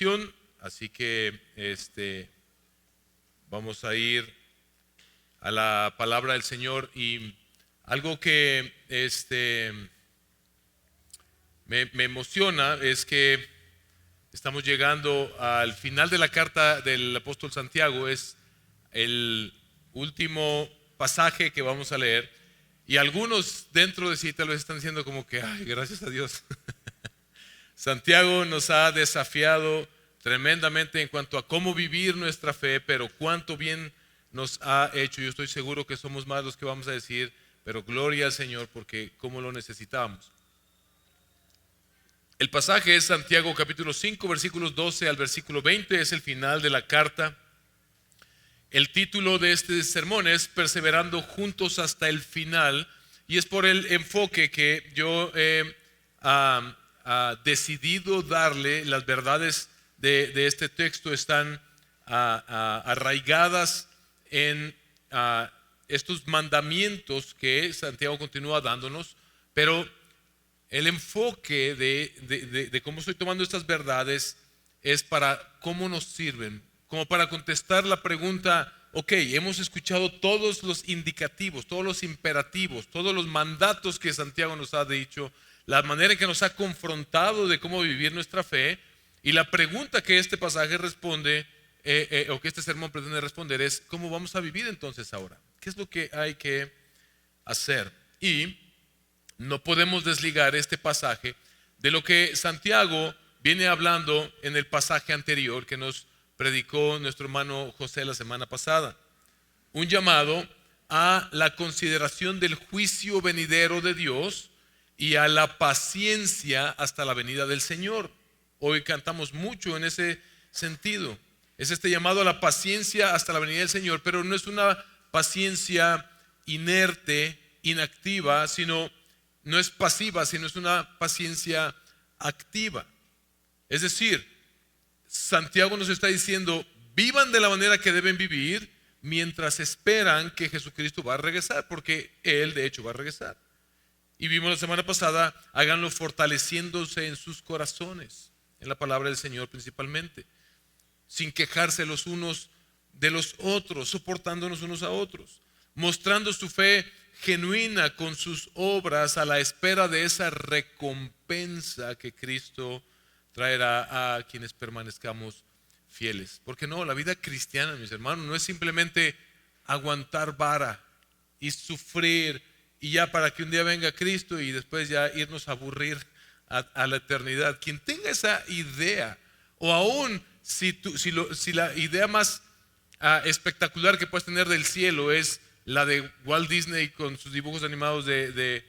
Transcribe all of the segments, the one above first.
transmisión, así que vamos a ir a la palabra del Señor. Y algo que me emociona es que estamos llegando al final de la carta del apóstol Santiago. Es el último pasaje que vamos a leer, y algunos dentro de sí tal vez están diciendo como que, ay, gracias a Dios. Santiago nos ha desafiado tremendamente en cuanto a cómo vivir nuestra fe, pero cuánto bien nos ha hecho. Yo estoy seguro que somos más los que vamos a decir, pero gloria al Señor, porque cómo lo necesitamos. El pasaje es Santiago capítulo 5, versículos 12 al versículo 20, es el final de la carta. El título de este sermón es Perseverando juntos hasta el final, y es por el enfoque que yo he decidido darle. Las verdades de este texto están arraigadas en estos mandamientos que Santiago continúa dándonos, pero el enfoque de cómo estoy tomando estas verdades es para cómo nos sirven, como para contestar la pregunta: ok, hemos escuchado todos los indicativos, todos los imperativos, todos los mandatos que Santiago nos ha dicho, la manera en que nos ha confrontado de cómo vivir nuestra fe, y la pregunta que este pasaje responde, o que este sermón pretende responder, es: ¿cómo vamos a vivir entonces ahora? ¿Qué es lo que hay que hacer? Y no podemos desligar este pasaje de lo que Santiago viene hablando en el pasaje anterior que nos predicó nuestro hermano José la semana pasada. Un llamado a la consideración del juicio venidero de Dios y a la paciencia hasta la venida del Señor. Hoy cantamos mucho en ese sentido. Es este llamado a la paciencia hasta la venida del Señor, pero no es una paciencia inerte, inactiva, no es pasiva, sino es una paciencia activa. Es decir, Santiago nos está diciendo: vivan de la manera que deben vivir mientras esperan que Jesucristo va a regresar, porque Él de hecho va a regresar. Y vimos la semana pasada: háganlo fortaleciéndose en sus corazones, en la palabra del Señor principalmente, sin quejarse los unos de los otros, soportándonos unos a otros, mostrando su fe genuina con sus obras a la espera de esa recompensa que Cristo traerá a quienes permanezcamos fieles. Porque no, la vida cristiana, mis hermanos, no es simplemente aguantar vara y sufrir y ya para que un día venga Cristo y después ya irnos a aburrir a la eternidad. Quien tenga esa idea, o aún si la idea más espectacular que puedes tener del cielo es la de Walt Disney con sus dibujos animados de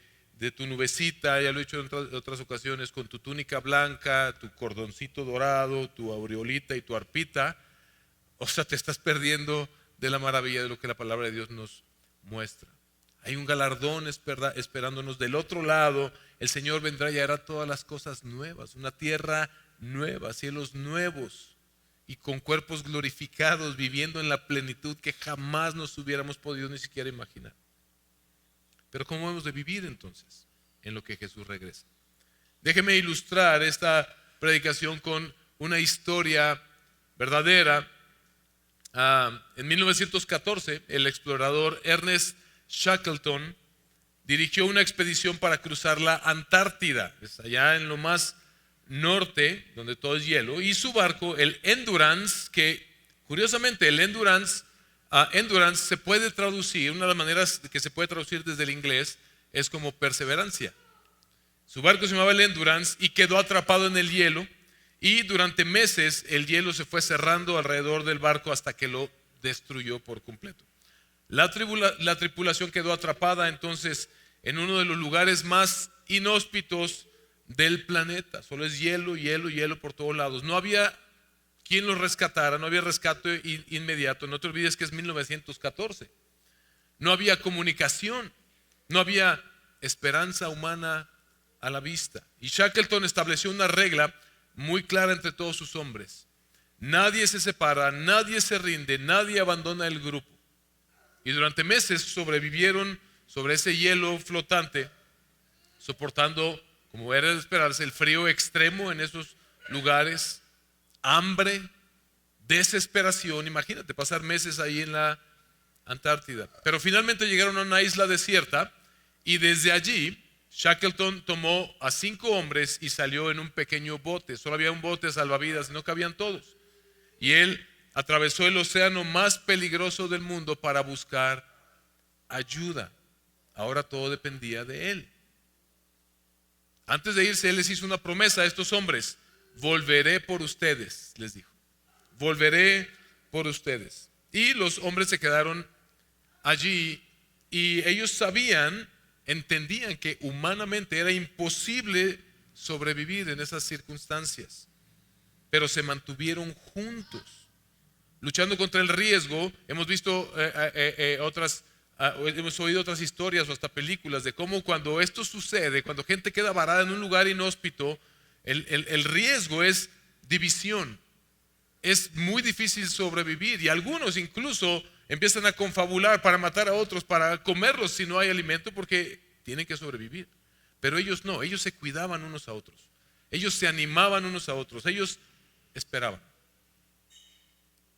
tu nubecita, ya lo he dicho en otras ocasiones, con tu túnica blanca, tu cordoncito dorado, tu aureolita y tu arpita, o sea, te estás perdiendo de la maravilla de lo que la palabra de Dios nos muestra. Hay un galardón esperándonos del otro lado. El Señor vendrá y hará todas las cosas nuevas, una tierra nueva, cielos nuevos, y con cuerpos glorificados, viviendo en la plenitud que jamás nos hubiéramos podido ni siquiera imaginar. Pero ¿cómo hemos de vivir entonces en lo que Jesús regresa? Déjeme ilustrar esta predicación con una historia verdadera. En 1914, el explorador Ernest Shackleton dirigió una expedición para cruzar la Antártida, es allá en lo más norte, donde todo es hielo, y su barco, el Endurance, que curiosamente el Endurance se puede traducir, una de las maneras que se puede traducir desde el inglés es como perseverancia. Su barco se llamaba el Endurance y quedó atrapado en el hielo, y durante meses el hielo se fue cerrando alrededor del barco hasta que lo destruyó por completo. La tripulación quedó atrapada entonces en uno de los lugares más inhóspitos del planeta. Solo es hielo, hielo, hielo por todos lados. No había quien los rescatara, no había rescate inmediato. No te olvides que es 1914. No había comunicación, no había esperanza humana a la vista. Y Shackleton estableció una regla muy clara entre todos sus hombres: nadie se separa, nadie se rinde, nadie abandona el grupo. Y durante meses sobrevivieron sobre ese hielo flotante, soportando, como era de esperarse, el frío extremo en esos lugares, hambre, desesperación. Imagínate pasar meses ahí en la Antártida. Pero finalmente llegaron a una isla desierta y desde allí Shackleton tomó a 5 hombres y salió en un pequeño bote. Solo había un bote salvavidas y no cabían todos. Y él atravesó el océano más peligroso del mundo para buscar ayuda. Ahora todo dependía de él. Antes de irse, él les hizo una promesa a estos hombres: volveré por ustedes, les dijo. Volveré por ustedes. Y los hombres se quedaron allí y ellos entendían que humanamente era imposible sobrevivir en esas circunstancias. Pero se mantuvieron juntos, luchando contra el riesgo. Hemos visto hemos oído otras historias o hasta películas de cómo cuando esto sucede, cuando gente queda varada en un lugar inhóspito, el riesgo es división. Es muy difícil sobrevivir y algunos incluso empiezan a confabular para matar a otros, para comerlos si no hay alimento, porque tienen que sobrevivir. Pero ellos no, ellos se cuidaban unos a otros, ellos se animaban unos a otros, ellos esperaban.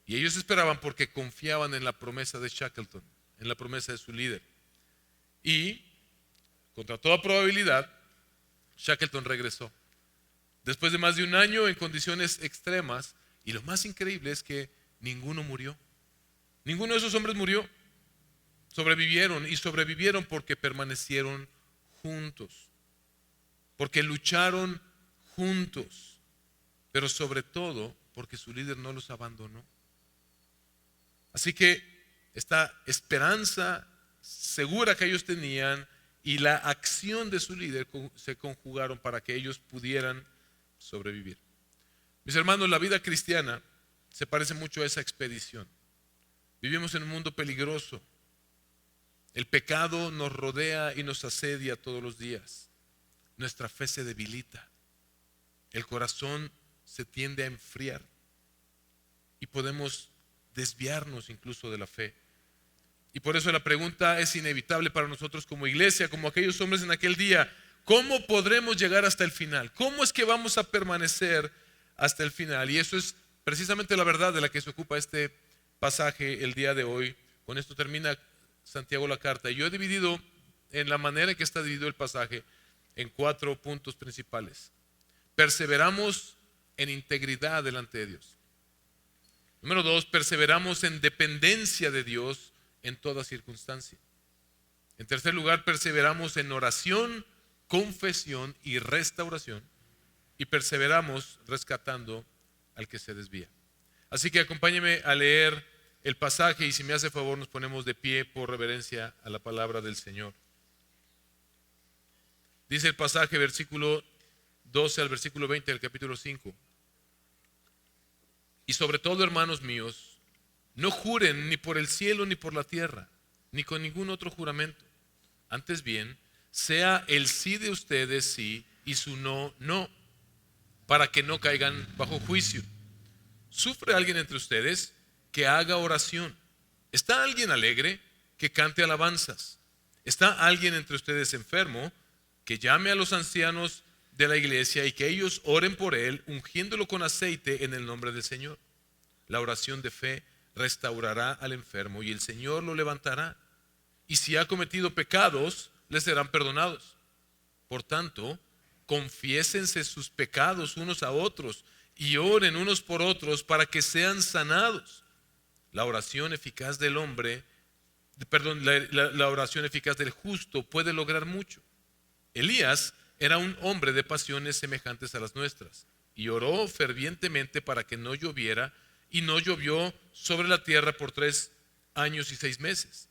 Y ellos esperaban porque confiaban en la promesa de Shackleton, en la promesa de su líder. Y contra toda probabilidad, Shackleton regresó después de más de un año en condiciones extremas. Y lo más increíble es que ninguno murió. Ninguno de esos hombres murió. Sobrevivieron, y sobrevivieron porque permanecieron juntos, porque lucharon juntos, pero sobre todo porque su líder no los abandonó. Así que esta esperanza segura que ellos tenían y la acción de su líder se conjugaron para que ellos pudieran sobrevivir. Mis hermanos, la vida cristiana se parece mucho a esa expedición. Vivimos en un mundo peligroso. El pecado nos rodea y nos asedia todos los días. Nuestra fe se debilita. El corazón se tiende a enfriar y podemos desviarnos incluso de la fe. Y por eso la pregunta es inevitable para nosotros como iglesia, como aquellos hombres en aquel día: ¿cómo podremos llegar hasta el final? ¿Cómo es que vamos a permanecer hasta el final? Y eso es precisamente la verdad de la que se ocupa este pasaje el día de hoy. Con esto termina Santiago la carta. Y yo he dividido, en la manera en que está dividido el pasaje, en 4 puntos principales. Perseveramos en integridad delante de Dios. Número 2, perseveramos en dependencia de Dios en toda circunstancia. En tercer lugar, perseveramos en oración, confesión y restauración. Y perseveramos rescatando al que se desvía. Así que acompáñeme a leer el pasaje, y si me hace favor nos ponemos de pie por reverencia a la palabra del Señor. Dice el pasaje, versículo 12 al versículo 20 del capítulo 5. Y sobre todo, hermanos míos, no juren ni por el cielo ni por la tierra, ni con ningún otro juramento. Antes bien, sea el sí de ustedes sí y su no, no, para que no caigan bajo juicio. ¿Sufre alguien entre ustedes? Que haga oración. ¿Está alguien alegre? Que cante alabanzas. ¿Está alguien entre ustedes enfermo? Que llame a los ancianos de la iglesia y que ellos oren por él, ungiéndolo con aceite en el nombre del Señor. La oración de fe restaurará al enfermo y el Señor lo levantará. Y si ha cometido pecados, le serán perdonados. Por tanto, confiésense sus pecados unos a otros y oren unos por otros para que sean sanados. La oración eficaz del la oración eficaz del justo puede lograr mucho. Elías era un hombre de pasiones semejantes a las nuestras y oró fervientemente para que no lloviera, y no llovió sobre la tierra por 3 años y 6 meses.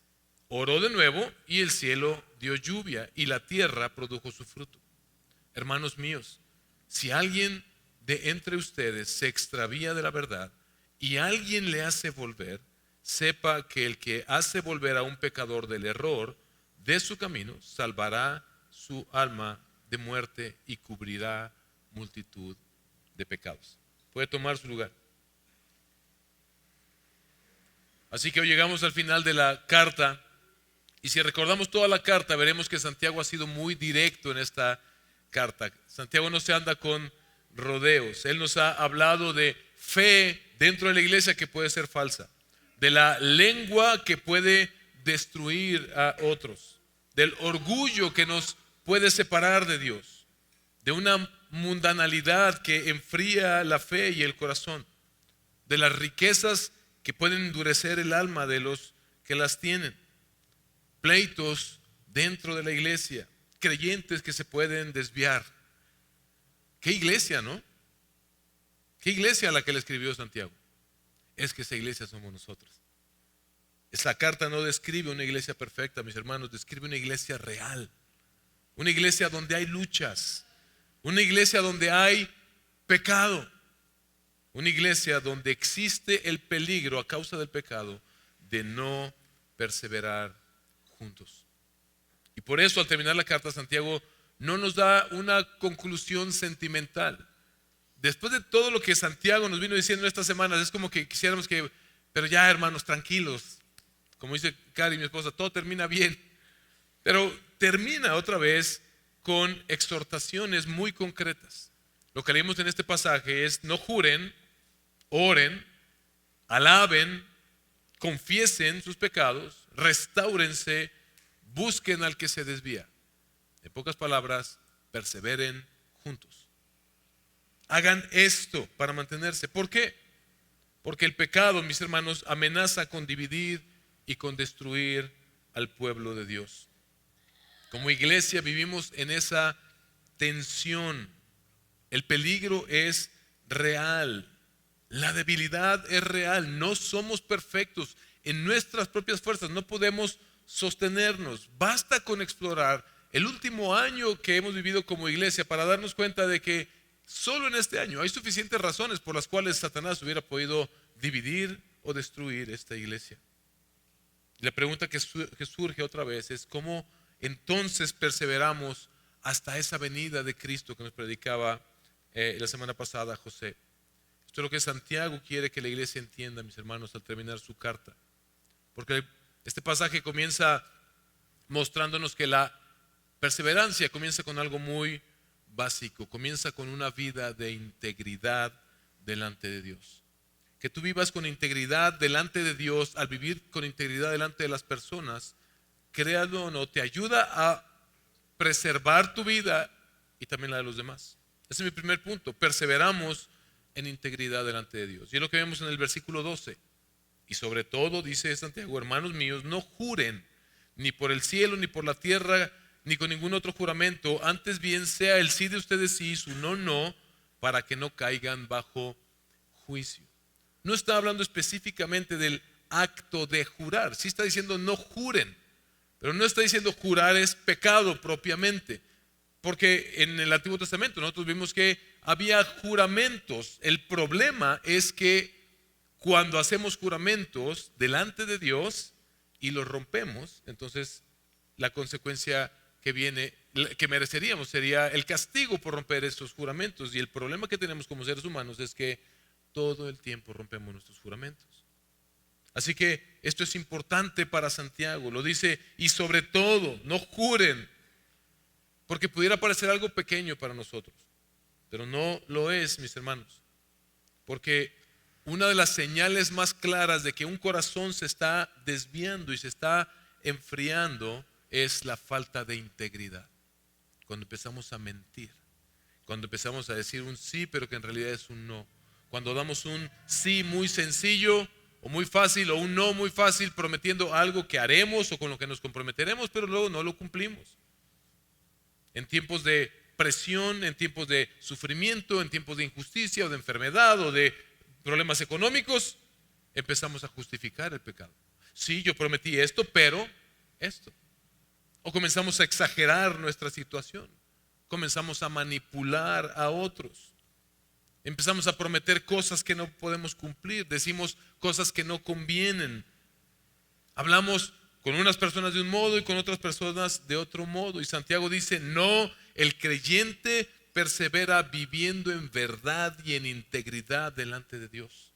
Oró de nuevo y el cielo dio lluvia y la tierra produjo su fruto. Hermanos míos, si alguien de entre ustedes se extravía de la verdad y alguien le hace volver, sepa que el que hace volver a un pecador del error de su camino salvará su alma de muerte y cubrirá multitud de pecados. Puede tomar su lugar. Así que hoy llegamos al final de la carta, y si recordamos toda la carta veremos que Santiago ha sido muy directo en esta carta. Santiago no se anda con rodeos. Él nos ha hablado de fe dentro de la iglesia que puede ser falsa, de la lengua que puede destruir a otros, del orgullo que nos puede separar de Dios, de una mundanalidad que enfría la fe y el corazón, de las riquezas que pueden endurecer el alma de los que las tienen, pleitos dentro de la iglesia, creyentes que se pueden desviar. ¿Qué iglesia, no? ¿Qué iglesia a la que le escribió Santiago? Es que esa iglesia somos nosotros. Esa carta no describe una iglesia perfecta, mis hermanos, describe una iglesia real, una iglesia donde hay luchas, una iglesia donde hay pecado, una iglesia donde existe el peligro a causa del pecado de no perseverar juntos. Y por eso al terminar la carta, Santiago no nos da una conclusión sentimental. Después de todo lo que Santiago nos vino diciendo estas semanas, es como que quisiéramos que, pero ya hermanos, tranquilos. Como dice Cari, mi esposa, todo termina bien. Pero termina otra vez con exhortaciones muy concretas. Lo que leemos en este pasaje es: no juren, oren, alaben, confiesen sus pecados, restáurense, busquen al que se desvía. En pocas palabras, perseveren juntos. Hagan esto para mantenerse. ¿Por qué? Porque el pecado, mis hermanos, amenaza con dividir y con destruir al pueblo de Dios. Como iglesia vivimos en esa tensión. El peligro es real. La debilidad es real. No somos perfectos. En nuestras propias fuerzas no podemos sostenernos. Basta con explorar el último año que hemos vivido como iglesia para darnos cuenta de que solo en este año hay suficientes razones por las cuales Satanás hubiera podido dividir o destruir esta iglesia. La pregunta que surge otra vez es: ¿cómo entonces perseveramos hasta esa venida de Cristo que nos predicaba la semana pasada José? Esto es lo que Santiago quiere que la iglesia entienda, mis hermanos, al terminar su carta. Porque este pasaje comienza mostrándonos que la perseverancia comienza con algo muy básico, comienza con una vida de integridad delante de Dios. Que tú vivas con integridad delante de Dios, al vivir con integridad delante de las personas, créalo o no, te ayuda a preservar tu vida y también la de los demás. Ese es mi primer punto: perseveramos en integridad delante de Dios. Y es lo que vemos en el versículo 12. Y sobre todo, dice Santiago: hermanos míos, no juren ni por el cielo, ni por la tierra, ni con ningún otro juramento, antes bien sea el sí de ustedes sí y su no, no, para que no caigan bajo juicio. No está hablando específicamente del acto de jurar. Sí está diciendo no juren, pero no está diciendo jurar es pecado propiamente, porque en el Antiguo Testamento nosotros vimos que había juramentos. El problema es que cuando hacemos juramentos delante de Dios y los rompemos, entonces la consecuencia que viene, que mereceríamos, sería el castigo por romper esos juramentos. Y el problema que tenemos como seres humanos es que todo el tiempo rompemos nuestros juramentos. Así que esto es importante para Santiago. Lo dice: y sobre todo, no juren, porque pudiera parecer algo pequeño para nosotros, pero no lo es, mis hermanos. Porque una de las señales más claras de que un corazón se está desviando y se está enfriando es la falta de integridad. Cuando empezamos a mentir, cuando empezamos a decir un sí pero que en realidad es un no, cuando damos un sí muy sencillo o muy fácil o un no muy fácil, prometiendo algo que haremos o con lo que nos comprometeremos, pero luego no lo cumplimos. En tiempos de presión, en tiempos de sufrimiento, en tiempos de injusticia o de enfermedad o de problemas económicos, empezamos a justificar el pecado. Sí, yo prometí esto, pero esto. O comenzamos a exagerar nuestra situación. Comenzamos a manipular a otros. Empezamos a prometer cosas que no podemos cumplir. Decimos cosas que no convienen. Hablamos con unas personas de un modo y con otras personas de otro modo. Y Santiago dice: no, el creyente persevera viviendo en verdad y en integridad delante de Dios.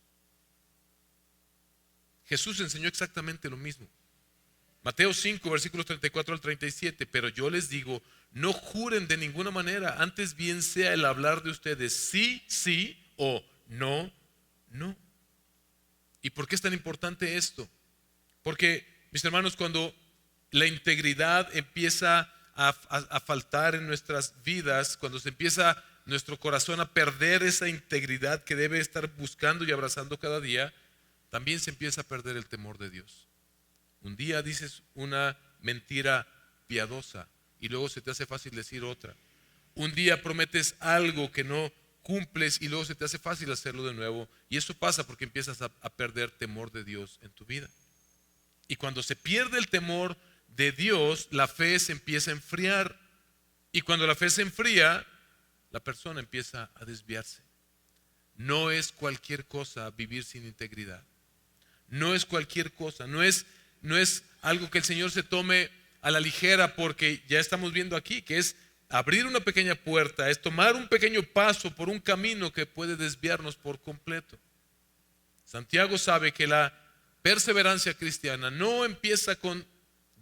Jesús enseñó exactamente lo mismo. Mateo 5, versículos 34 al 37. Pero yo les digo, no juren de ninguna manera, antes bien sea el hablar de ustedes sí, sí o no, por qué es tan importante esto? Porque, mis hermanos, cuando la integridad empieza a faltar en nuestras vidas, cuando se empieza nuestro corazón a perder esa integridad que debe estar buscando y abrazando cada día, también se empieza a perder el temor de Dios. Un día dices una mentira piadosa y luego se te hace fácil decir otra. Un día prometes algo que no cumples y luego se te hace fácil hacerlo de nuevo. Y eso pasa porque empiezas a perder temor de Dios en tu vida. Y cuando se pierde el temor de Dios, la fe se empieza a enfriar. Y cuando la fe se enfría, la persona empieza a desviarse. No es cualquier cosa vivir sin integridad. No es cualquier cosa, no es algo que el Señor se tome a la ligera, porque ya estamos viendo aquí que es abrir una pequeña puerta, es tomar un pequeño paso por un camino que puede desviarnos por completo. Santiago sabe que la perseverancia cristiana no empieza con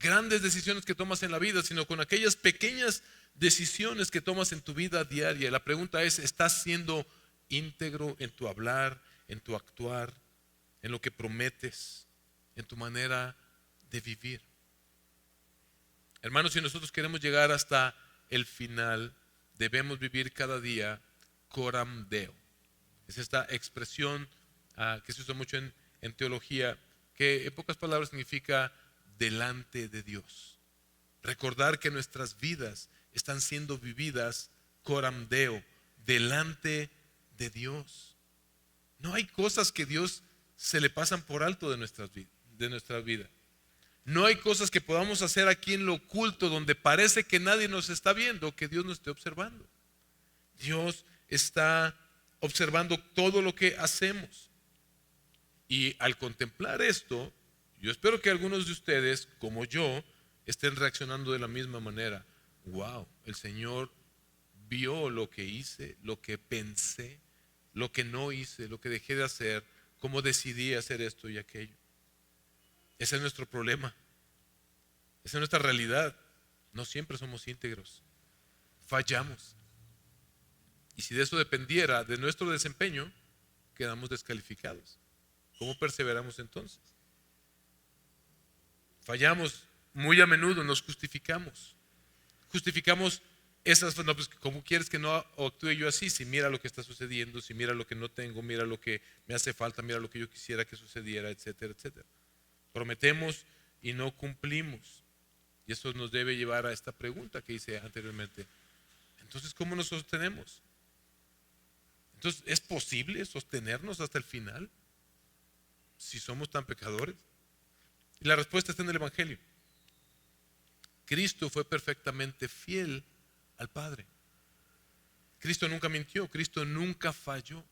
grandes decisiones que tomas en la vida, sino con aquellas pequeñas decisiones que tomas en tu vida diaria. La pregunta es, ¿estás siendo íntegro en tu hablar, en tu actuar, en lo que prometes, en tu manera de vivir? Hermanos, si nosotros queremos llegar hasta el final, debemos vivir cada día coram Deo. Es esta expresión que se usa mucho en teología, que en pocas palabras significa delante de Dios. Recordar que nuestras vidas están siendo vividas coram Deo, delante de Dios. No hay cosas que Dios se le pasan por alto de nuestra vida. No hay cosas que podamos hacer aquí en lo oculto, donde parece que nadie nos está viendo, que Dios nos esté observando. Dios está observando todo lo que hacemos. Y al contemplar esto, yo espero que algunos de ustedes, como yo, estén reaccionando de la misma manera. Wow, el Señor vio lo que hice, lo que pensé, lo que no hice, lo que dejé de hacer, cómo decidí hacer esto y aquello. Ese es nuestro problema. Esa es nuestra realidad. No siempre somos íntegros. Fallamos. Y si de eso dependiera, de nuestro desempeño, quedamos descalificados. ¿Cómo perseveramos entonces? Fallamos muy a menudo, nos justificamos. Justificamos esas, no, pues ¿cómo quieres que no actúe yo así? Si mira lo que está sucediendo, si mira lo que no tengo, mira lo que me hace falta, mira lo que yo quisiera que sucediera, etcétera, etcétera. Prometemos y no cumplimos. Y eso nos debe llevar a esta pregunta que hice anteriormente. Entonces, ¿cómo nos sostenemos? Entonces, ¿es posible sostenernos hasta el final si somos tan pecadores? Y la respuesta está en el Evangelio. Cristo fue perfectamente fiel al Padre. Cristo nunca mintió, Cristo nunca falló,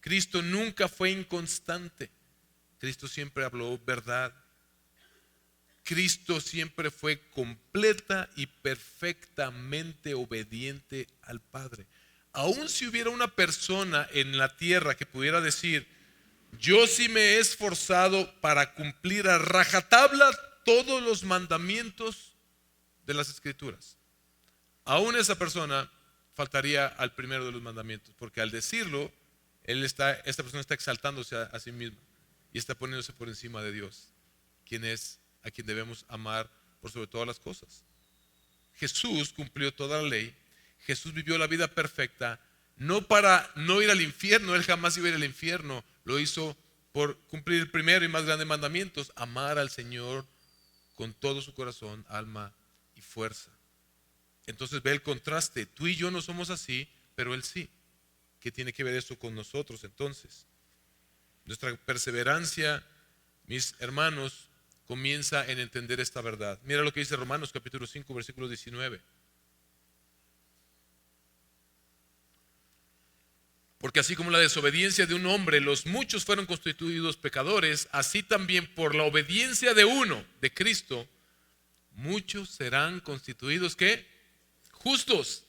Cristo nunca fue inconstante, Cristo siempre habló verdad. Cristo siempre fue completa y perfectamente obediente al Padre. Aun si hubiera una persona en la tierra que pudiera decir, yo sí me he esforzado para cumplir a rajatabla todos los mandamientos de las Escrituras, aún esa persona faltaría al primero de los mandamientos, porque al decirlo, esta persona está exaltándose a sí misma y está poniéndose por encima de Dios, quien es a quien debemos amar por sobre todas las cosas. Jesús cumplió toda la ley, Jesús vivió la vida perfecta, no para no ir al infierno, Él jamás iba a ir al infierno, lo hizo por cumplir el primero y más grande mandamiento, amar al Señor con todo su corazón, alma y fuerza. Entonces ve el contraste, tú y yo no somos así, pero Él sí. ¿Qué tiene que ver eso con nosotros entonces? Nuestra perseverancia, mis hermanos, comienza en entender esta verdad. Mira lo que dice Romanos capítulo 5, versículo 19. Porque así como la desobediencia de un hombre, los muchos fueron constituidos pecadores, así también por la obediencia de uno, de Cristo, muchos serán constituidos ¿qué? Justos.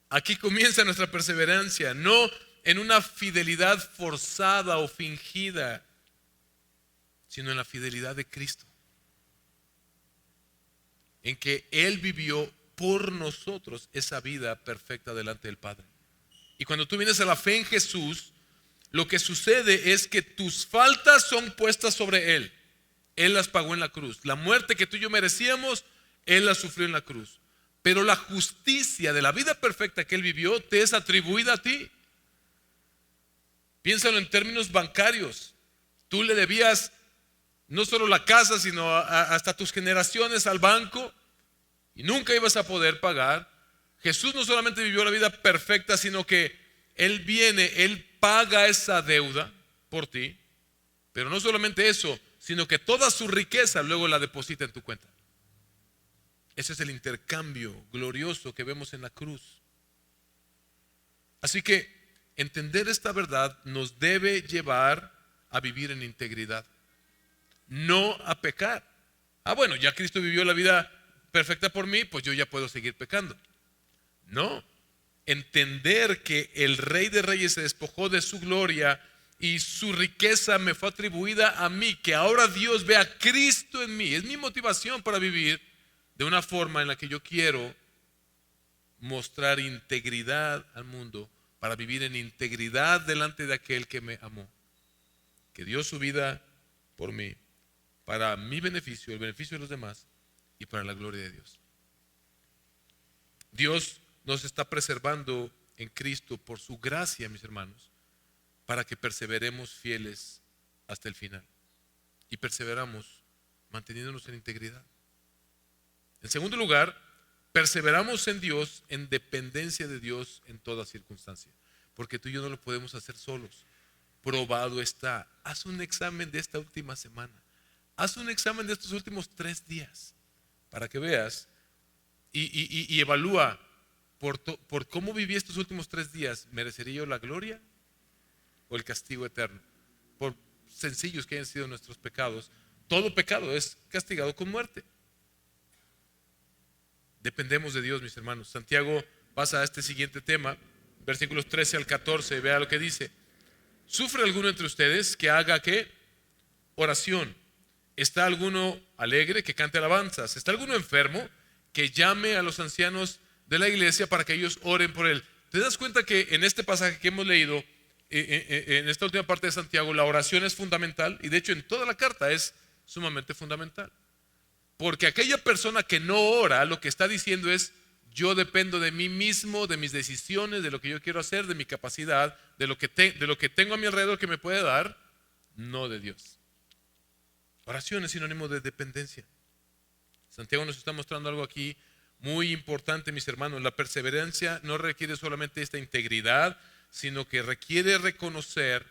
Aquí comienza nuestra perseverancia, no en una fidelidad forzada o fingida, sino en la fidelidad de Cristo, en que Él vivió por nosotros esa vida perfecta delante del Padre. Y cuando tú vienes a la fe en Jesús, lo que sucede es que tus faltas son puestas sobre Él. Él las pagó en la cruz. La muerte que tú y yo merecíamos, Él la sufrió en la cruz. Pero la justicia de la vida perfecta que Él vivió te es atribuida a ti. Piénsalo en términos bancarios. Tú le debías no solo la casa, sino hasta tus generaciones al banco, y nunca ibas a poder pagar. Jesús no solamente vivió la vida perfecta, sino que Él viene, Él paga esa deuda por ti. Pero no solamente eso, sino que toda su riqueza luego la deposita en tu cuenta. Ese es el intercambio glorioso que vemos en la cruz. Así que entender esta verdad nos debe llevar a vivir en integridad, no a pecar. Bueno, ya Cristo vivió la vida perfecta por mí, pues yo ya puedo seguir pecando. No, entender que el Rey de Reyes se despojó de su gloria y su riqueza me fue atribuida a mí, que ahora Dios ve a Cristo en mí, es mi motivación para vivir de una forma en la que yo quiero mostrar integridad al mundo, para vivir en integridad delante de aquel que me amó, que dio su vida por mí, para mi beneficio, el beneficio de los demás y para la gloria de Dios. Dios nos está preservando en Cristo por su gracia, mis hermanos, para que perseveremos fieles hasta el final y perseveramos manteniéndonos en integridad. En segundo lugar, perseveramos en Dios, en dependencia de Dios en toda circunstancia, porque tú y yo no lo podemos hacer solos. Probado está. Haz un examen de esta última semana, haz un examen de estos últimos 3 días para que veas y evalúa por cómo viví estos últimos 3 días. ¿Merecería yo la gloria o el castigo eterno? Por sencillos que hayan sido nuestros pecados, todo pecado es castigado con muerte. Dependemos de Dios, mis hermanos. Santiago pasa a este siguiente tema, versículos 13 al 14, vea lo que dice. ¿Sufre alguno entre ustedes que haga qué? Oración. ¿Está alguno alegre que cante alabanzas? ¿Está alguno enfermo que llame a los ancianos de la iglesia para que ellos oren por él? ¿Te das cuenta que en este pasaje que hemos leído, en esta última parte de Santiago, la oración es fundamental? Y de hecho en toda la carta es sumamente fundamental. Porque aquella persona que no ora, lo que está diciendo es: yo dependo de mí mismo, de mis decisiones, de lo que yo quiero hacer, de mi capacidad, de lo que tengo a mi alrededor que me puede dar, no de Dios. Oración es sinónimo de dependencia. Santiago nos está mostrando algo aquí muy importante, mis hermanos. La perseverancia no requiere solamente esta integridad, sino que requiere reconocer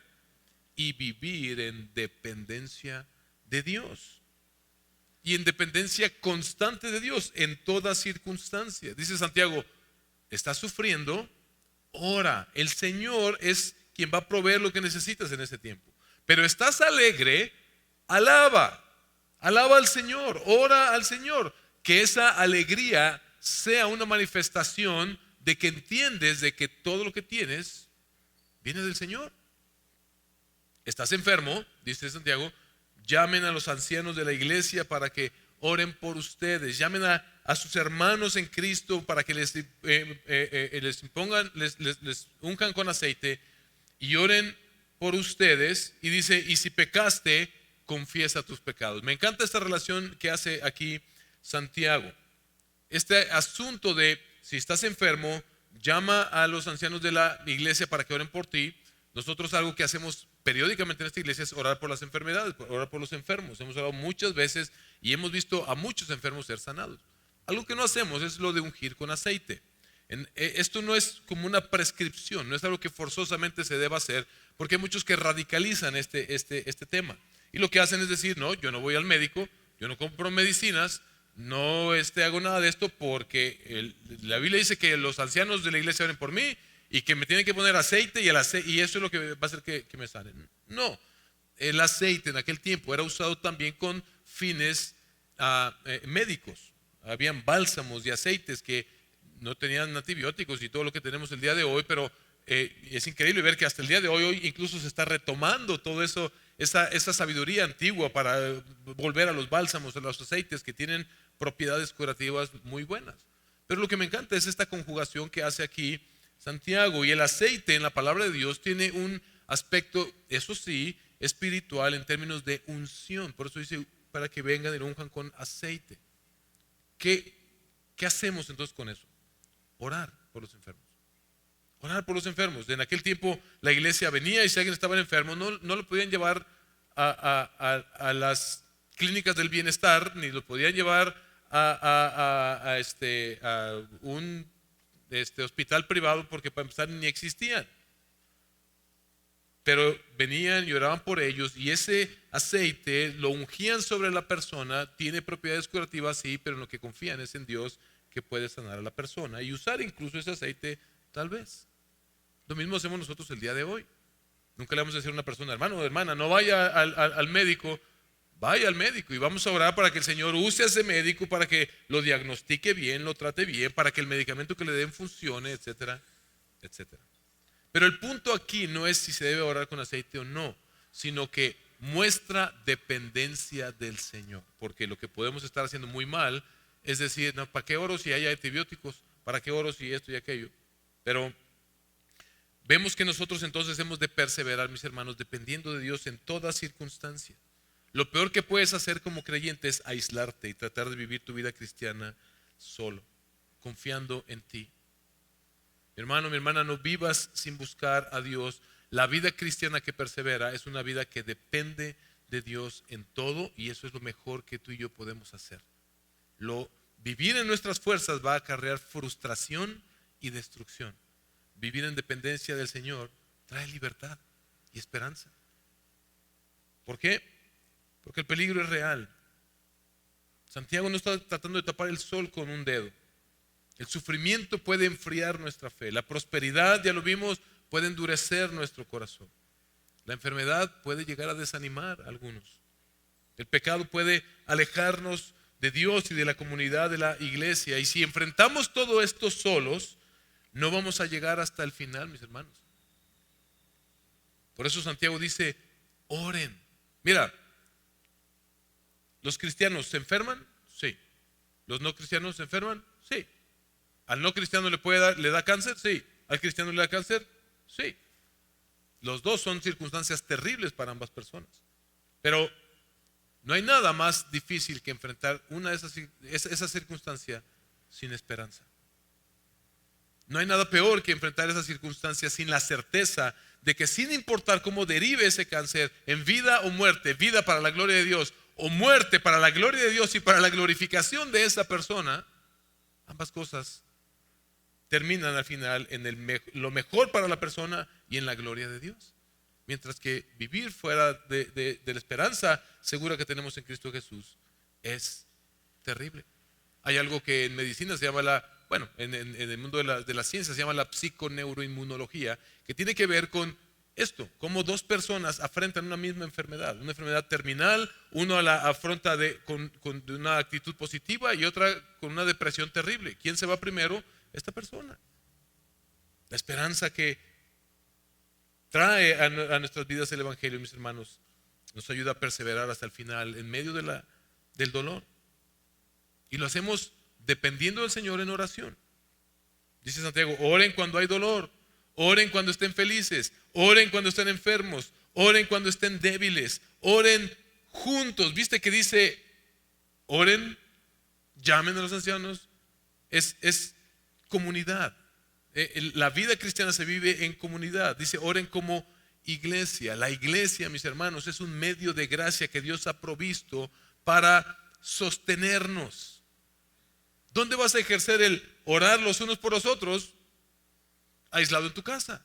y vivir en dependencia de Dios. Y en dependencia constante de Dios en toda circunstancia. Dice Santiago: ¿estás sufriendo? Ora. El Señor es quien va a proveer lo que necesitas en ese tiempo. Pero estás alegre, alaba. Alaba al Señor, ora al Señor. Que esa alegría sea una manifestación de que entiendes de que todo lo que tienes viene del Señor. ¿Estás enfermo? Dice Santiago: llamen a los ancianos de la iglesia para que oren por ustedes. Llamen a sus hermanos en Cristo para que les unjan con aceite y oren por ustedes. Y dice: y si pecaste, confiesa tus pecados. Me encanta esta relación que hace aquí Santiago. Este asunto de si estás enfermo, llama a los ancianos de la iglesia para que oren por ti. Nosotros algo que hacemos periódicamente en esta iglesia es orar por las enfermedades, orar por los enfermos. Hemos orado muchas veces y hemos visto a muchos enfermos ser sanados. Algo que no hacemos es lo de ungir con aceite. Esto no es como una prescripción, no es algo que forzosamente se deba hacer, porque hay muchos que radicalizan este tema. Y lo que hacen es decir: no, yo no voy al médico, yo no compro medicinas, no hago nada de esto porque la Biblia dice que los ancianos de la iglesia oren por mí y que me tienen que poner aceite y eso es lo que va a hacer que me sanen. No, el aceite en aquel tiempo era usado también con fines médicos. Habían bálsamos y aceites que no tenían antibióticos y todo lo que tenemos el día de hoy, pero es increíble ver que hasta el día de hoy incluso se está retomando todo eso, esa sabiduría antigua para volver a los bálsamos, a los aceites que tienen propiedades curativas muy buenas. Pero lo que me encanta es esta conjugación que hace aquí Santiago. Y el aceite en la palabra de Dios tiene un aspecto, eso sí, espiritual en términos de unción. Por eso dice, para que vengan y lo unjan con aceite. ¿Qué hacemos entonces con eso? Orar por los enfermos. Orar por los enfermos. En aquel tiempo la iglesia venía y si alguien estaba enfermo, no lo podían llevar a las clínicas del bienestar, ni lo podían llevar a un hospital privado, porque para empezar ni existían. Pero venían y oraban por ellos, y ese aceite lo ungían sobre la persona. Tiene propiedades curativas, sí, pero en lo que confían es en Dios, que puede sanar a la persona y usar incluso ese aceite, tal vez. Lo mismo hacemos nosotros el día de hoy. Nunca le vamos a decir a una persona, hermano o hermana, no vaya al médico. Vaya al médico y vamos a orar para que el Señor use a ese médico, para que lo diagnostique bien, lo trate bien, para que el medicamento que le den funcione, etcétera, etcétera. Pero el punto aquí no es si se debe orar con aceite o no, sino que muestra dependencia del Señor. Porque lo que podemos estar haciendo muy mal es decir, no, ¿para qué oro si hay antibióticos? ¿Para qué oro si esto y aquello? Pero vemos que nosotros entonces hemos de perseverar, mis hermanos, dependiendo de Dios en toda circunstancia. Lo peor que puedes hacer como creyente es aislarte y tratar de vivir tu vida cristiana solo, confiando en ti. Mi hermano, mi hermana, no vivas sin buscar a Dios. La vida cristiana que persevera es una vida que depende de Dios en todo, y eso es lo mejor que tú y yo podemos hacer. Vivir en nuestras fuerzas va a acarrear frustración y destrucción. Vivir en dependencia del Señor trae libertad y esperanza. ¿Por qué? Porque el peligro es real. Santiago no está tratando de tapar el sol con un dedo. El sufrimiento puede enfriar nuestra fe. La prosperidad, ya lo vimos, puede endurecer nuestro corazón. La enfermedad puede llegar a desanimar a algunos. El pecado puede alejarnos de Dios y de la comunidad de la iglesia. Y si enfrentamos todo esto solos, no vamos a llegar hasta el final, mis hermanos. Por eso Santiago dice, oren. Mira, ¿los cristianos se enferman? Sí. ¿Los no cristianos se enferman? Sí. ¿Al no cristiano le da cáncer? Sí. ¿Al cristiano le da cáncer? Sí. Los dos son circunstancias terribles para ambas personas. Pero no hay nada más difícil que enfrentar esa circunstancia sin esperanza. No hay nada peor que enfrentar esa circunstancia sin la certeza de que, sin importar cómo derive ese cáncer, en vida o muerte, vida para la gloria de Dios o muerte para la gloria de Dios y para la glorificación de esa persona, ambas cosas terminan al final en lo mejor para la persona y en la gloria de Dios. Mientras que vivir fuera de la esperanza segura que tenemos en Cristo Jesús es terrible. Hay algo que en medicina se llama en el mundo de la ciencia se llama la psiconeuroinmunología, que tiene que ver con esto, cómo dos personas afrontan una misma enfermedad, una enfermedad terminal. Uno la afronta con una actitud positiva y otra con una depresión terrible. ¿Quién se va primero? Esta persona. La esperanza que trae a nuestras vidas el Evangelio, mis hermanos, nos ayuda a perseverar hasta el final en medio del dolor. Y lo hacemos dependiendo del Señor en oración. Dice Santiago, oren cuando hay dolor, oren cuando estén felices, oren cuando estén enfermos, oren cuando estén débiles, oren juntos. ¿Viste que dice, oren, llamen a los ancianos? Es comunidad. La vida cristiana se vive en comunidad. Dice, oren como iglesia. La iglesia, mis hermanos, es un medio de gracia que Dios ha provisto para sostenernos. ¿Dónde vas a ejercer el orar los unos por los otros? Aislado en tu casa.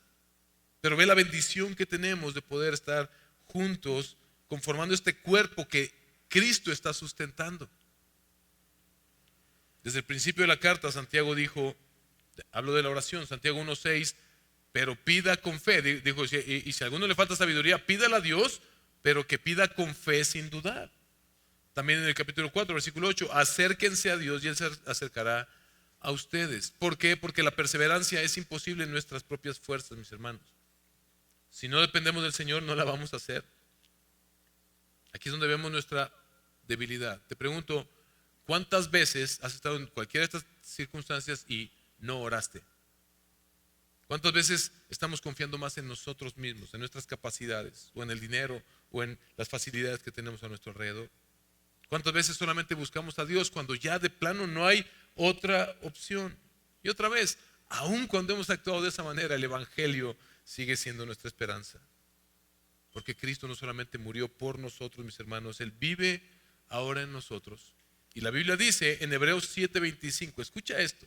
Pero ve la bendición que tenemos de poder estar juntos conformando este cuerpo que Cristo está sustentando. Desde el principio de la carta, Santiago dijo, hablo de la oración, Santiago 1:6, pero pida con fe. Dijo, y si a alguno le falta sabiduría, pídala a Dios, pero que pida con fe sin dudar. También en el capítulo 4, versículo 8, acérquense a Dios y Él se acercará a ustedes. ¿Por qué? Porque la perseverancia es imposible en nuestras propias fuerzas, mis hermanos. Si no dependemos del Señor, no la vamos a hacer. Aquí es donde vemos nuestra debilidad. Te pregunto, ¿cuántas veces has estado en cualquiera de estas circunstancias y no oraste? ¿Cuántas veces estamos confiando más en nosotros mismos, en nuestras capacidades, o en el dinero, o en las facilidades que tenemos a nuestro alrededor? ¿Cuántas veces solamente buscamos a Dios cuando ya de plano no hay otra opción? Y otra vez, aun cuando hemos actuado de esa manera, el Evangelio sigue siendo nuestra esperanza. Porque Cristo no solamente murió por nosotros, mis hermanos, Él vive ahora en nosotros. Y la Biblia dice en Hebreos 7:25, escucha esto: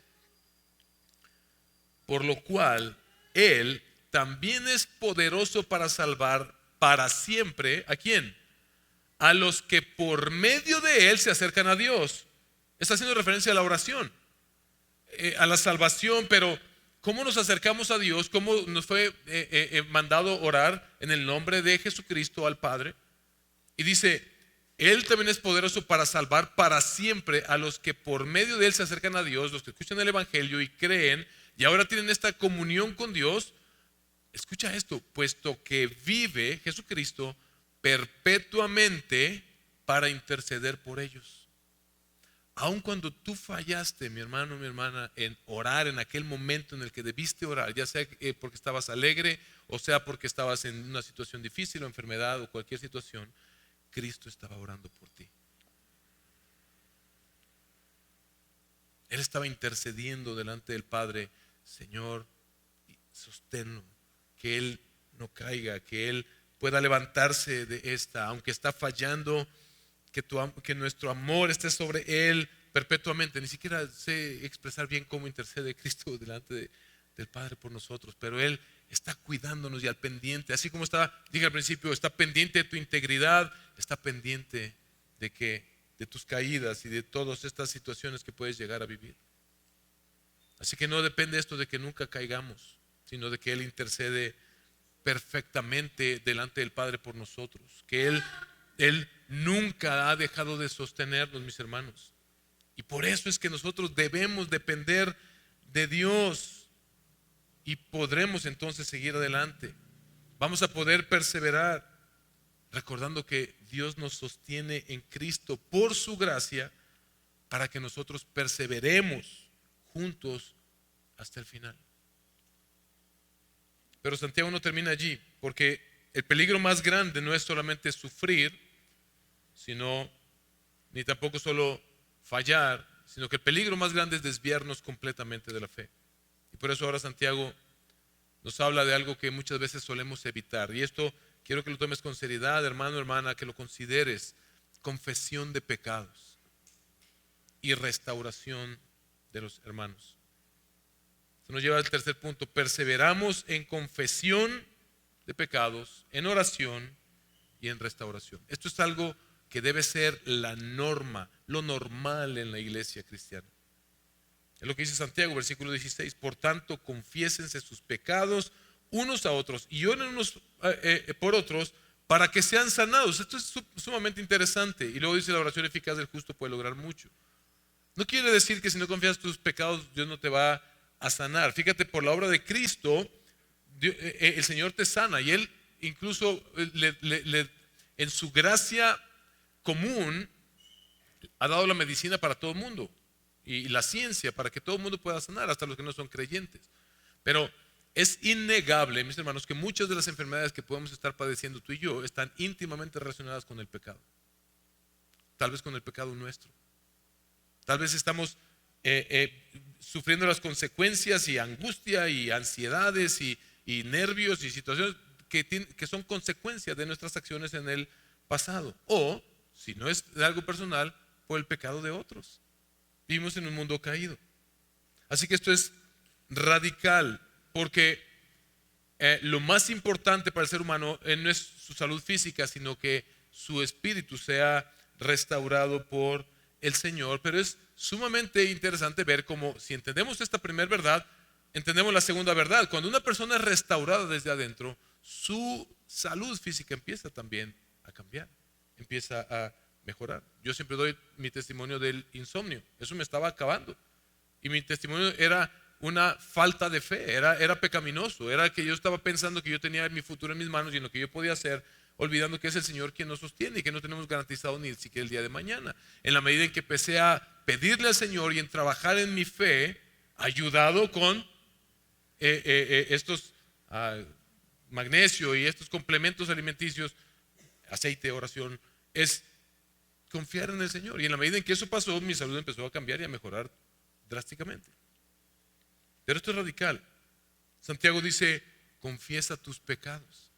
por lo cual Él también es poderoso para salvar para siempre, ¿a quién? A los que por medio de Él se acercan a Dios. Está haciendo referencia a la oración, a la salvación, pero ¿cómo nos acercamos a Dios? ¿Cómo nos fue mandado orar? En el nombre de Jesucristo al Padre. Y dice, Él también es poderoso para salvar para siempre a los que por medio de Él se acercan a Dios, los que escuchan el Evangelio y creen, y ahora tienen esta comunión con Dios. Escucha esto: puesto que vive Jesucristo perpetuamente para interceder por ellos. Aun cuando tú fallaste, mi hermano, mi hermana, en orar en aquel momento en el que debiste orar, ya sea porque estabas alegre, o sea porque estabas en una situación difícil o enfermedad o cualquier situación, Cristo estaba orando por ti. Él estaba intercediendo delante del Padre: Señor, sosténlo, que Él no caiga, que Él pueda levantarse de esta, aunque está fallando, que nuestro amor esté sobre Él perpetuamente. Ni siquiera sé expresar bien cómo intercede Cristo delante del Padre por nosotros, pero Él está cuidándonos y al pendiente, así como dije al principio, está pendiente de tu integridad, está pendiente de tus caídas y de todas estas situaciones que puedes llegar a vivir. Así que no depende esto de que nunca caigamos, sino de que Él intercede perfectamente delante del Padre por nosotros, que Él nunca ha dejado de sostenernos, mis hermanos. Y por eso es que nosotros debemos depender de Dios y podremos entonces seguir adelante. Vamos a poder perseverar recordando que Dios nos sostiene en Cristo por su gracia para que nosotros perseveremos juntos hasta el final. Pero Santiago no termina allí, porque el peligro más grande no es solamente sufrir, ni tampoco solo fallar, sino que el peligro más grande es desviarnos completamente de la fe. Y por eso ahora Santiago nos habla de algo que muchas veces solemos evitar. Y esto quiero que lo tomes con seriedad, hermano, hermana, que lo consideres: confesión de pecados y restauración de los hermanos. Esto nos lleva al tercer punto: perseveramos en confesión de pecados, en oración y en restauración. Esto es algo que debe ser la norma, lo normal en la iglesia cristiana. Es lo que dice Santiago, versículo 16: por tanto, confiésense sus pecados unos a otros y oren unos por otros para que sean sanados. Esto es sumamente interesante. Y luego dice: la oración eficaz del justo puede lograr mucho. No quiere decir que si no confías tus pecados, Dios no te va a sanar. Fíjate, por la obra de Cristo, el Señor te sana, y Él incluso en su gracia común ha dado la medicina para todo el mundo y la ciencia para que todo el mundo pueda sanar, hasta los que no son creyentes. Pero es innegable, mis hermanos, que muchas de las enfermedades que podemos estar padeciendo tú y yo están íntimamente relacionadas con el pecado. Tal vez con el pecado nuestro. Tal vez estamos sufriendo las consecuencias y angustia y ansiedades y nervios y situaciones que son consecuencias de nuestras acciones en el pasado. O, si no es de algo personal, por el pecado de otros. Vivimos en un mundo caído. Así que esto es radical, porque lo más importante para el ser humano no es su salud física, sino que su espíritu sea restaurado por el Señor. Pero es sumamente interesante ver cómo, si entendemos esta primera verdad, entendemos la segunda verdad. Cuando una persona es restaurada desde adentro, su salud física empieza también a cambiar, empieza a mejorar. Yo siempre doy mi testimonio del insomnio. Eso me estaba acabando. Y mi testimonio era una falta de fe, era pecaminoso. Era que yo estaba pensando que yo tenía mi futuro en mis manos y en lo que yo podía hacer, olvidando que es el Señor quien nos sostiene y que no tenemos garantizado ni siquiera el día de mañana. En la medida en que empecé a pedirle al Señor y en trabajar en mi fe, ayudado con estos magnesio y estos complementos alimenticios, aceite, oración, es confiar en el Señor. Y en la medida en que eso pasó, mi salud empezó a cambiar y a mejorar drásticamente. Pero esto es radical. Santiago dice, confiesa tus pecados.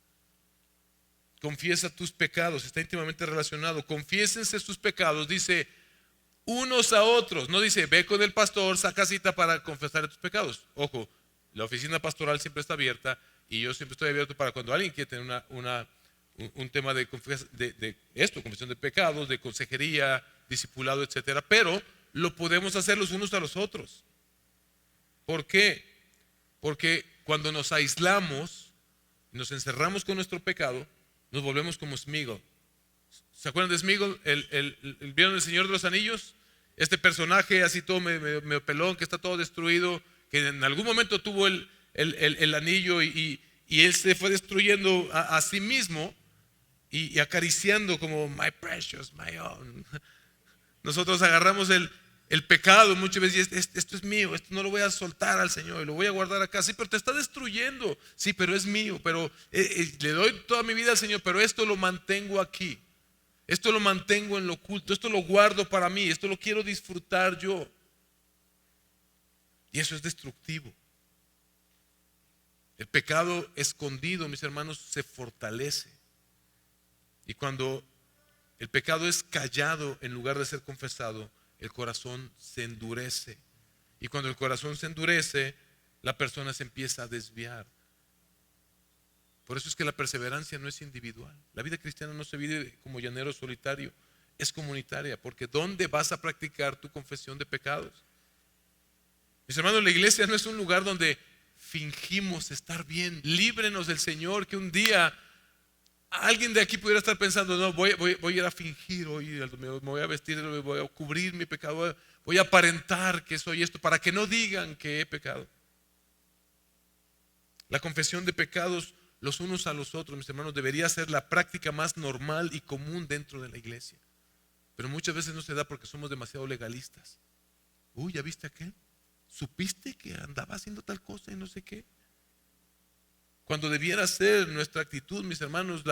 Confiesa tus pecados, está íntimamente relacionado. Confiésense sus pecados, dice, unos a otros. No dice, ve con el pastor, saca cita para confesar tus pecados. Ojo, la oficina pastoral siempre está abierta y yo siempre estoy abierto para cuando alguien quiere tener un tema de confesión de pecados, de consejería, discipulado, etcétera. Pero lo podemos hacer los unos a los otros. ¿Por qué? Porque cuando nos aislamos, nos encerramos con nuestro pecado, nos volvemos como Sméagol. ¿Se acuerdan de Sméagol? ¿Vieron El Señor de los Anillos? Este personaje así todo medio pelón, que está todo destruido, que en algún momento tuvo el anillo y él se fue destruyendo a sí mismo y acariciando como my precious, my own. Nosotros agarramos el pecado muchas veces y esto es mío, esto no lo voy a soltar al Señor, lo voy a guardar acá. Sí, pero te está destruyendo. Sí, pero es mío, pero le doy toda mi vida al Señor, pero esto lo mantengo aquí. Esto lo mantengo en lo oculto, esto lo guardo para mí, esto lo quiero disfrutar yo. Y eso es destructivo. El pecado escondido, mis hermanos, se fortalece. Y cuando el pecado es callado en lugar de ser confesado, el corazón se endurece. Y cuando el corazón se endurece, la persona se empieza a desviar. Por eso es que la perseverancia no es individual. La vida cristiana no se vive como llanero solitario, es comunitaria. Porque ¿dónde vas a practicar tu confesión de pecados? Mis hermanos, la iglesia no es un lugar donde fingimos estar bien. Líbrenos del Señor, que un día alguien de aquí pudiera estar pensando, no, voy a ir a fingir hoy, me voy a vestir, voy a cubrir mi pecado, voy a aparentar que soy esto para que no digan que he pecado. La confesión de pecados los unos a los otros, mis hermanos, debería ser la práctica más normal y común dentro de la iglesia. Pero muchas veces no se da porque somos demasiado legalistas. Uy, ¿ya viste aquel? ¿Supiste que andaba haciendo tal cosa y no sé qué? Cuando debiera ser nuestra actitud, mis hermanos,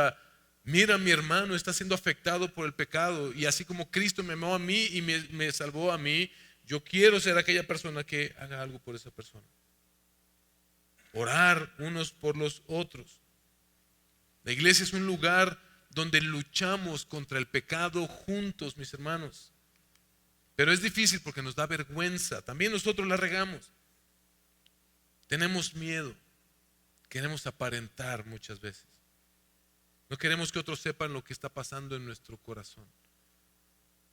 mira, mi hermano está siendo afectado por el pecado y así como Cristo me amó a mí y me salvó a mí, yo quiero ser aquella persona que haga algo por esa persona. Orar unos por los otros. La iglesia es un lugar donde luchamos contra el pecado juntos, mis hermanos. Pero es difícil porque nos da vergüenza. También nosotros la regamos. Tenemos miedo. Queremos aparentar muchas veces. No queremos que otros sepan lo que está pasando en nuestro corazón.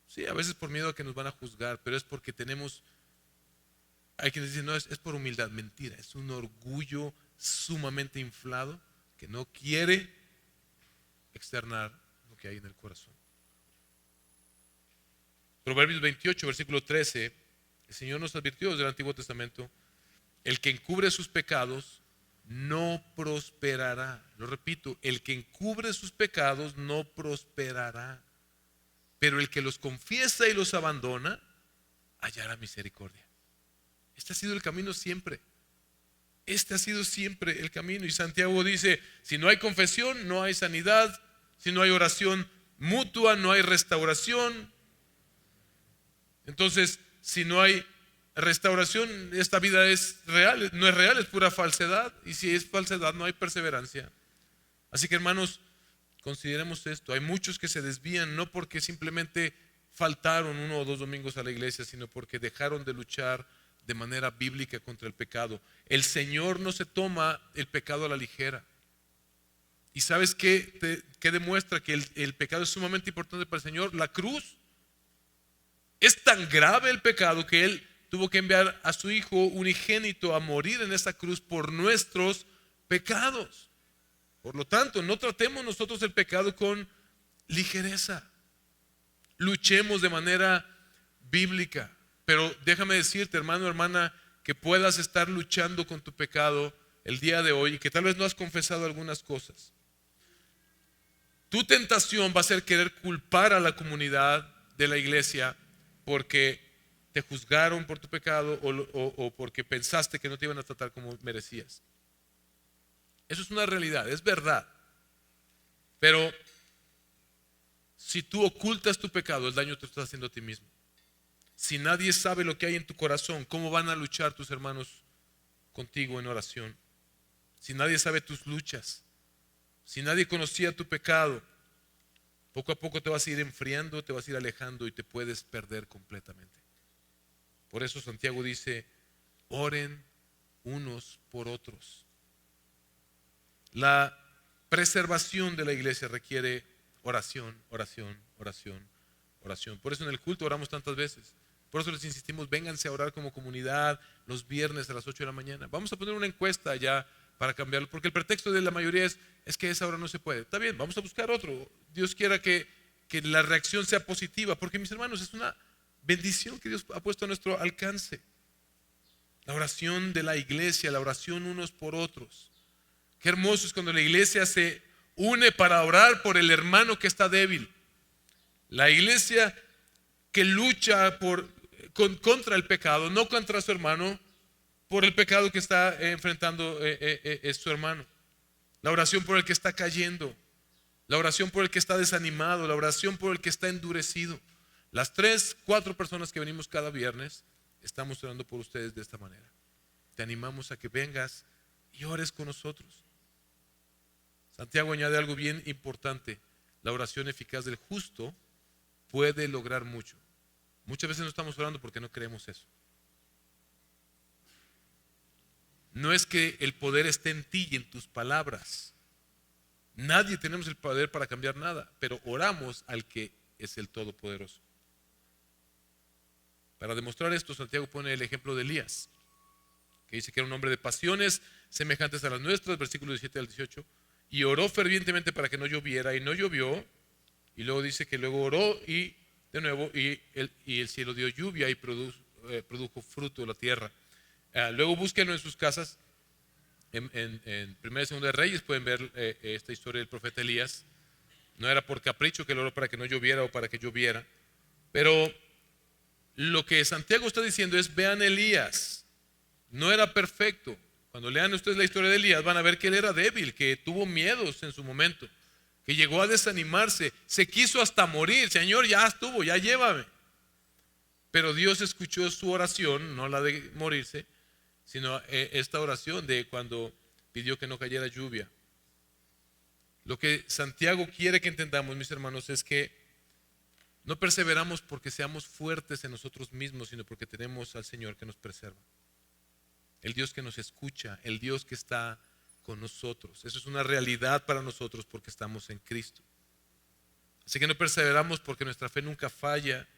Sí, a veces por miedo a que nos van a juzgar, pero es porque hay quienes dicen, no, es por humildad. Mentira, es un orgullo sumamente inflado que no quiere externar lo que hay en el corazón. Proverbios 28, versículo 13, el Señor nos advirtió desde el Antiguo Testamento, el que encubre sus pecados no prosperará. Lo repito, el que encubre sus pecados no prosperará, pero el que los confiesa y los abandona hallará misericordia. Este ha sido el camino siempre. Este ha sido siempre el camino. Y Santiago dice, si no hay confesión, no hay sanidad. Si no hay oración mutua, no hay restauración. Entonces, si no hay restauración, esta vida es real, no es real, es pura falsedad. Y si es falsedad, no hay perseverancia. Así que, hermanos, consideremos esto. Hay muchos que se desvían no porque simplemente faltaron 1 o 2 domingos a la iglesia, sino porque dejaron de luchar de manera bíblica contra el pecado. El Señor no se toma el pecado a la ligera. ¿Y sabes qué demuestra que el pecado es sumamente importante para el Señor? La cruz. Es tan grave el pecado que Él tuvo que enviar a su Hijo unigénito a morir en esa cruz por nuestros pecados. Por lo tanto, no tratemos nosotros el pecado con ligereza. Luchemos de manera bíblica. Pero déjame decirte, hermano, hermana, que puedas estar luchando con tu pecado el día de hoy y que tal vez no has confesado algunas cosas. Tu tentación va a ser querer culpar a la comunidad de la iglesia porque te juzgaron por tu pecado o porque pensaste que no te iban a tratar como merecías. Eso es una realidad, es verdad. Pero si tú ocultas tu pecado, el daño te estás haciendo a ti mismo. Si nadie sabe lo que hay en tu corazón, ¿cómo van a luchar tus hermanos contigo en oración? Si nadie sabe tus luchas, si nadie conocía tu pecado, poco a poco te vas a ir enfriando, te vas a ir alejando y te puedes perder completamente. Por eso Santiago dice, oren unos por otros. La preservación de la iglesia requiere oración, oración, oración, oración. Por eso en el culto oramos tantas veces. Por eso les insistimos, vénganse a orar como comunidad los viernes a las 8 de la mañana. Vamos a poner una encuesta ya para cambiarlo, porque el pretexto de la mayoría es que a esa hora no se puede. Está bien, vamos a buscar otro. Dios quiera que la reacción sea positiva, porque mis hermanos, es una bendición que Dios ha puesto a nuestro alcance. La oración de la iglesia, la oración unos por otros. Qué hermoso es cuando la iglesia se une para orar por el hermano que está débil. La iglesia que lucha contra el pecado, no contra su hermano, por el pecado que está enfrentando es su hermano. La oración por el que está cayendo, la oración por el que está desanimado, la oración por el que está endurecido. Las 3, 4 personas que venimos cada viernes, estamos orando por ustedes de esta manera. Te animamos a que vengas y ores con nosotros. Santiago añade algo bien importante. La oración eficaz del justo puede lograr mucho. Muchas veces no estamos orando porque no creemos eso. No es que el poder esté en ti y en tus palabras. Nadie tenemos el poder para cambiar nada, pero oramos al que es el Todopoderoso. Para demostrar esto, Santiago pone el ejemplo de Elías, que dice que era un hombre de pasiones semejantes a las nuestras, versículos 17 al 18, y oró fervientemente para que no lloviera, y no llovió, y luego dice que luego oró y de nuevo, y el cielo dio lluvia y produjo fruto de la tierra. Luego búsquenlo en sus casas, en 1 y 2 de Reyes pueden ver esta historia del profeta Elías. No era por capricho que él oró para que no lloviera o para que lloviera, pero lo que Santiago está diciendo es, vean Elías, no era perfecto. Cuando lean ustedes la historia de Elías van a ver que él era débil, que tuvo miedos en su momento, que llegó a desanimarse, se quiso hasta morir. Señor, ya estuvo, ya llévame. Pero Dios escuchó su oración, no la de morirse, sino esta oración de cuando pidió que no cayera lluvia. Lo que Santiago quiere que entendamos, mis hermanos, es que no perseveramos porque seamos fuertes en nosotros mismos, sino porque tenemos al Señor que nos preserva. El Dios que nos escucha, el Dios que está con nosotros. Eso es una realidad para nosotros porque estamos en Cristo. Así que no perseveramos porque nuestra fe nunca falla,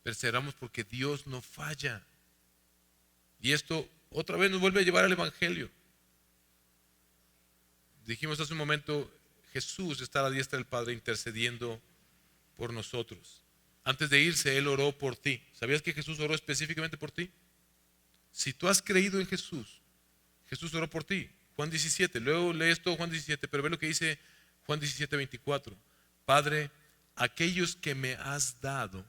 perseveramos porque Dios no falla. Y esto otra vez nos vuelve a llevar al Evangelio. Dijimos hace un momento, Jesús está a la diestra del Padre intercediendo por nosotros. Antes de irse, Él oró por ti. ¿Sabías que Jesús oró específicamente por ti? Si tú has creído en Jesús, Jesús oró por ti. Juan 17, luego lees todo Juan 17, pero ve lo que dice Juan 17, 24. Padre, aquellos que me has dado,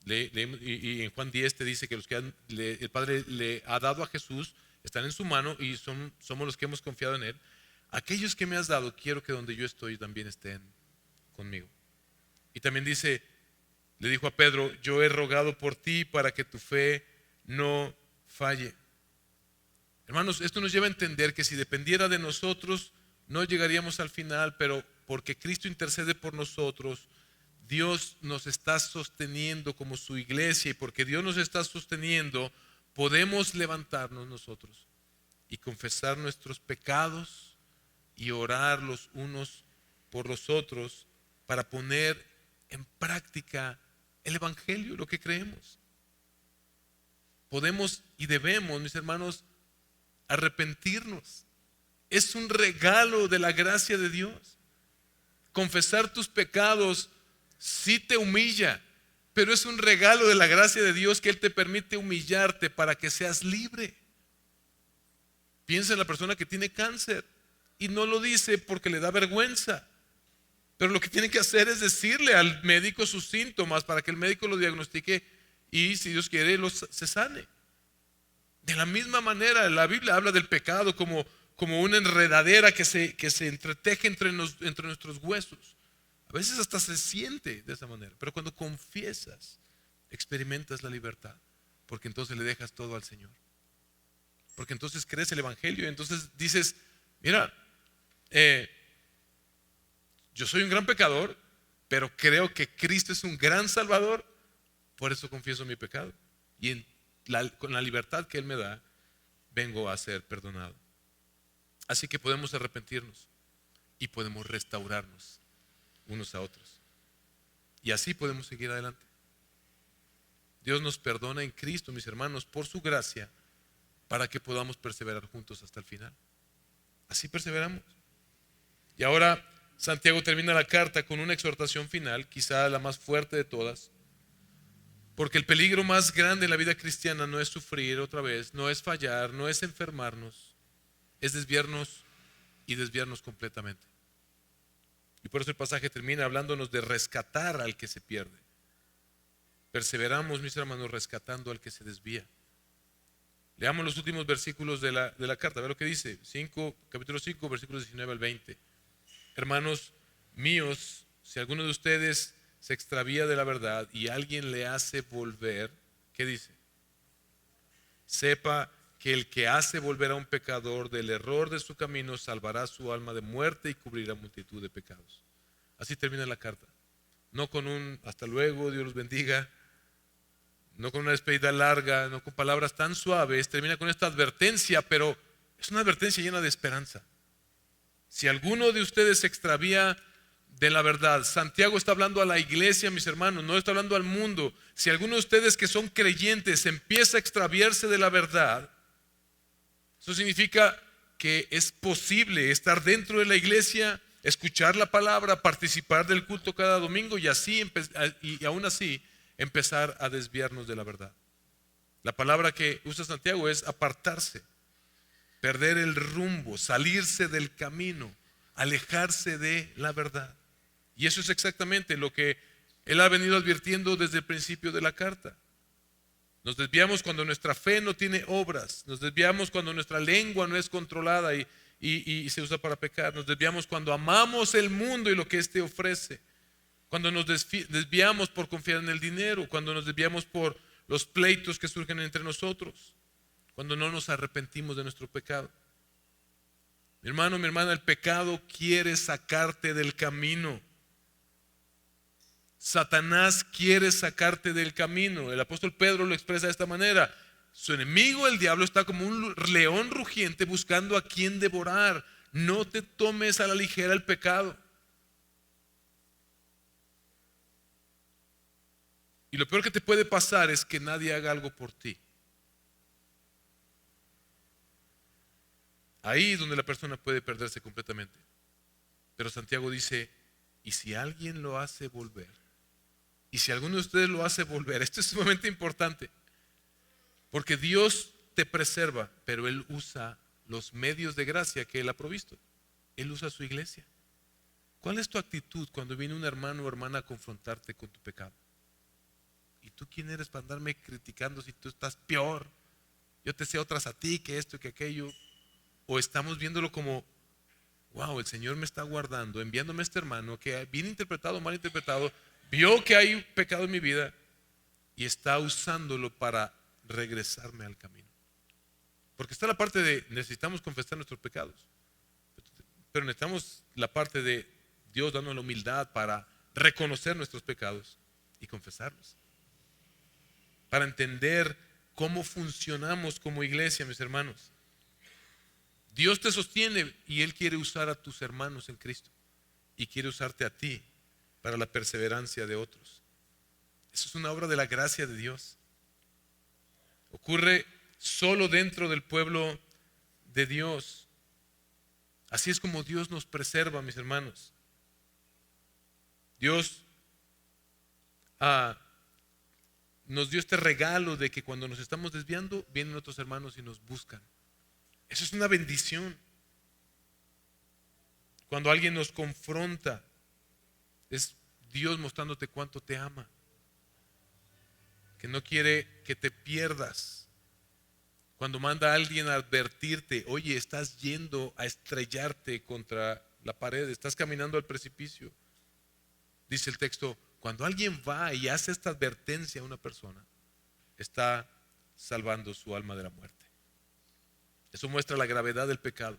y en Juan 10 te dice que los que el Padre le ha dado a Jesús están en su mano y somos los que hemos confiado en Él. Aquellos que me has dado, quiero que donde yo estoy también estén conmigo. Y también dice, le dijo a Pedro, yo he rogado por ti para que tu fe no falle. Hermanos, esto nos lleva a entender que si dependiera de nosotros, no llegaríamos al final, pero porque Cristo intercede por nosotros, Dios nos está sosteniendo como su iglesia, y porque Dios nos está sosteniendo, podemos levantarnos nosotros y confesar nuestros pecados y orar los unos por los otros para poner en práctica el Evangelio, lo que creemos. Podemos y debemos, mis hermanos, arrepentirnos. Es un regalo de la gracia de Dios. Confesar tus pecados sí te humilla, pero es un regalo de la gracia de Dios que Él te permite humillarte para que seas libre. Piensa en la persona que tiene cáncer y no lo dice porque le da vergüenza, pero lo que tiene que hacer es decirle al médico sus síntomas para que el médico lo diagnostique y si Dios quiere se sane. De la misma manera, la Biblia habla del pecado como una enredadera que se entreteje entre nuestros huesos. A veces hasta se siente de esa manera, pero cuando confiesas, experimentas la libertad, porque entonces le dejas todo al Señor. Porque entonces crees el Evangelio y entonces dices, mira, yo soy un gran pecador, pero creo que Cristo es un gran Salvador, por eso confieso mi pecado. Y con la libertad que Él me da, vengo a ser perdonado. Así que podemos arrepentirnos y podemos restaurarnos unos a otros. Y así podemos seguir adelante. Dios nos perdona en Cristo, mis hermanos, por su gracia, para que podamos perseverar juntos hasta el final. Así perseveramos. Y ahora Santiago termina la carta con una exhortación final, quizá la más fuerte de todas, porque el peligro más grande en la vida cristiana no es sufrir otra vez, no es fallar, no es enfermarnos, es desviarnos y desviarnos completamente. Y por eso el pasaje termina hablándonos de rescatar al que se pierde. Perseveramos, mis hermanos, rescatando al que se desvía. Leamos los últimos versículos de la carta. Ve lo que dice, capítulo 5, versículos 19 al 20. Hermanos míos, si alguno de ustedes se extravía de la verdad y alguien le hace volver, ¿qué dice? Sepa que el que hace volver a un pecador del error de su camino salvará su alma de muerte y cubrirá multitud de pecados. Así termina la carta. No con un hasta luego, Dios los bendiga, no con una despedida larga, no con palabras tan suaves, termina con esta advertencia, pero es una advertencia llena de esperanza. Si alguno de ustedes se extravía de la verdad, Santiago está hablando a la iglesia, mis hermanos, no está hablando al mundo. Si alguno de ustedes que son creyentes empieza a extraviarse de la verdad, eso significa que es posible estar dentro de la iglesia, escuchar la palabra, participar del culto cada domingo y aún así empezar a desviarnos de la verdad. La palabra que usa Santiago es apartarse, perder el rumbo, salirse del camino, alejarse de la verdad. Y eso es exactamente lo que él ha venido advirtiendo desde el principio de la carta. Nos desviamos cuando nuestra fe no tiene obras, nos desviamos cuando nuestra lengua no es controlada y se usa para pecar, nos desviamos cuando amamos el mundo y lo que éste ofrece, cuando nos desviamos por confiar en el dinero, cuando nos desviamos por los pleitos que surgen entre nosotros, cuando no nos arrepentimos de nuestro pecado. Mi hermano, mi hermana, el pecado quiere sacarte del camino. Satanás quiere sacarte del camino. El apóstol Pedro lo expresa de esta manera. Su enemigo, el diablo, está como un león rugiente buscando a quien devorar. No te tomes a la ligera el pecado. Y lo peor que te puede pasar es que nadie haga algo por ti. Ahí es donde la persona puede perderse completamente. Pero Santiago dice, y si alguien lo hace volver, y si alguno de ustedes lo hace volver, esto es sumamente importante, porque Dios te preserva, pero Él usa los medios de gracia que Él ha provisto. Él usa su iglesia. ¿Cuál es tu actitud cuando viene un hermano o hermana a confrontarte con tu pecado? ¿Y tú quién eres para andarme criticando si tú estás peor? Yo te sé otras a ti, que esto y que aquello. O estamos viéndolo como, wow, el Señor me está guardando, enviándome a este hermano que bien interpretado o mal interpretado, vio que hay pecado en mi vida y está usándolo para regresarme al camino. Porque está la parte de necesitamos confesar nuestros pecados, pero necesitamos la parte de Dios dándonos la humildad para reconocer nuestros pecados y confesarlos. Para entender cómo funcionamos como iglesia, mis hermanos. Dios te sostiene y Él quiere usar a tus hermanos en Cristo y quiere usarte a ti para la perseverancia de otros. Eso es una obra de la gracia de Dios. Ocurre solo dentro del pueblo de Dios. Así es como Dios nos preserva, mis hermanos. Dios nos dio este regalo de que cuando nos estamos desviando, vienen otros hermanos y nos buscan. Eso es una bendición. Cuando alguien nos confronta, es Dios mostrándote cuánto te ama. que no quiere que te pierdas. Cuando manda a alguien a advertirte, oye, estás yendo a estrellarte contra la pared, estás caminando al precipicio. Dice el texto, cuando alguien va y hace esta advertencia a una persona, está salvando su alma de la muerte. Eso muestra la gravedad del pecado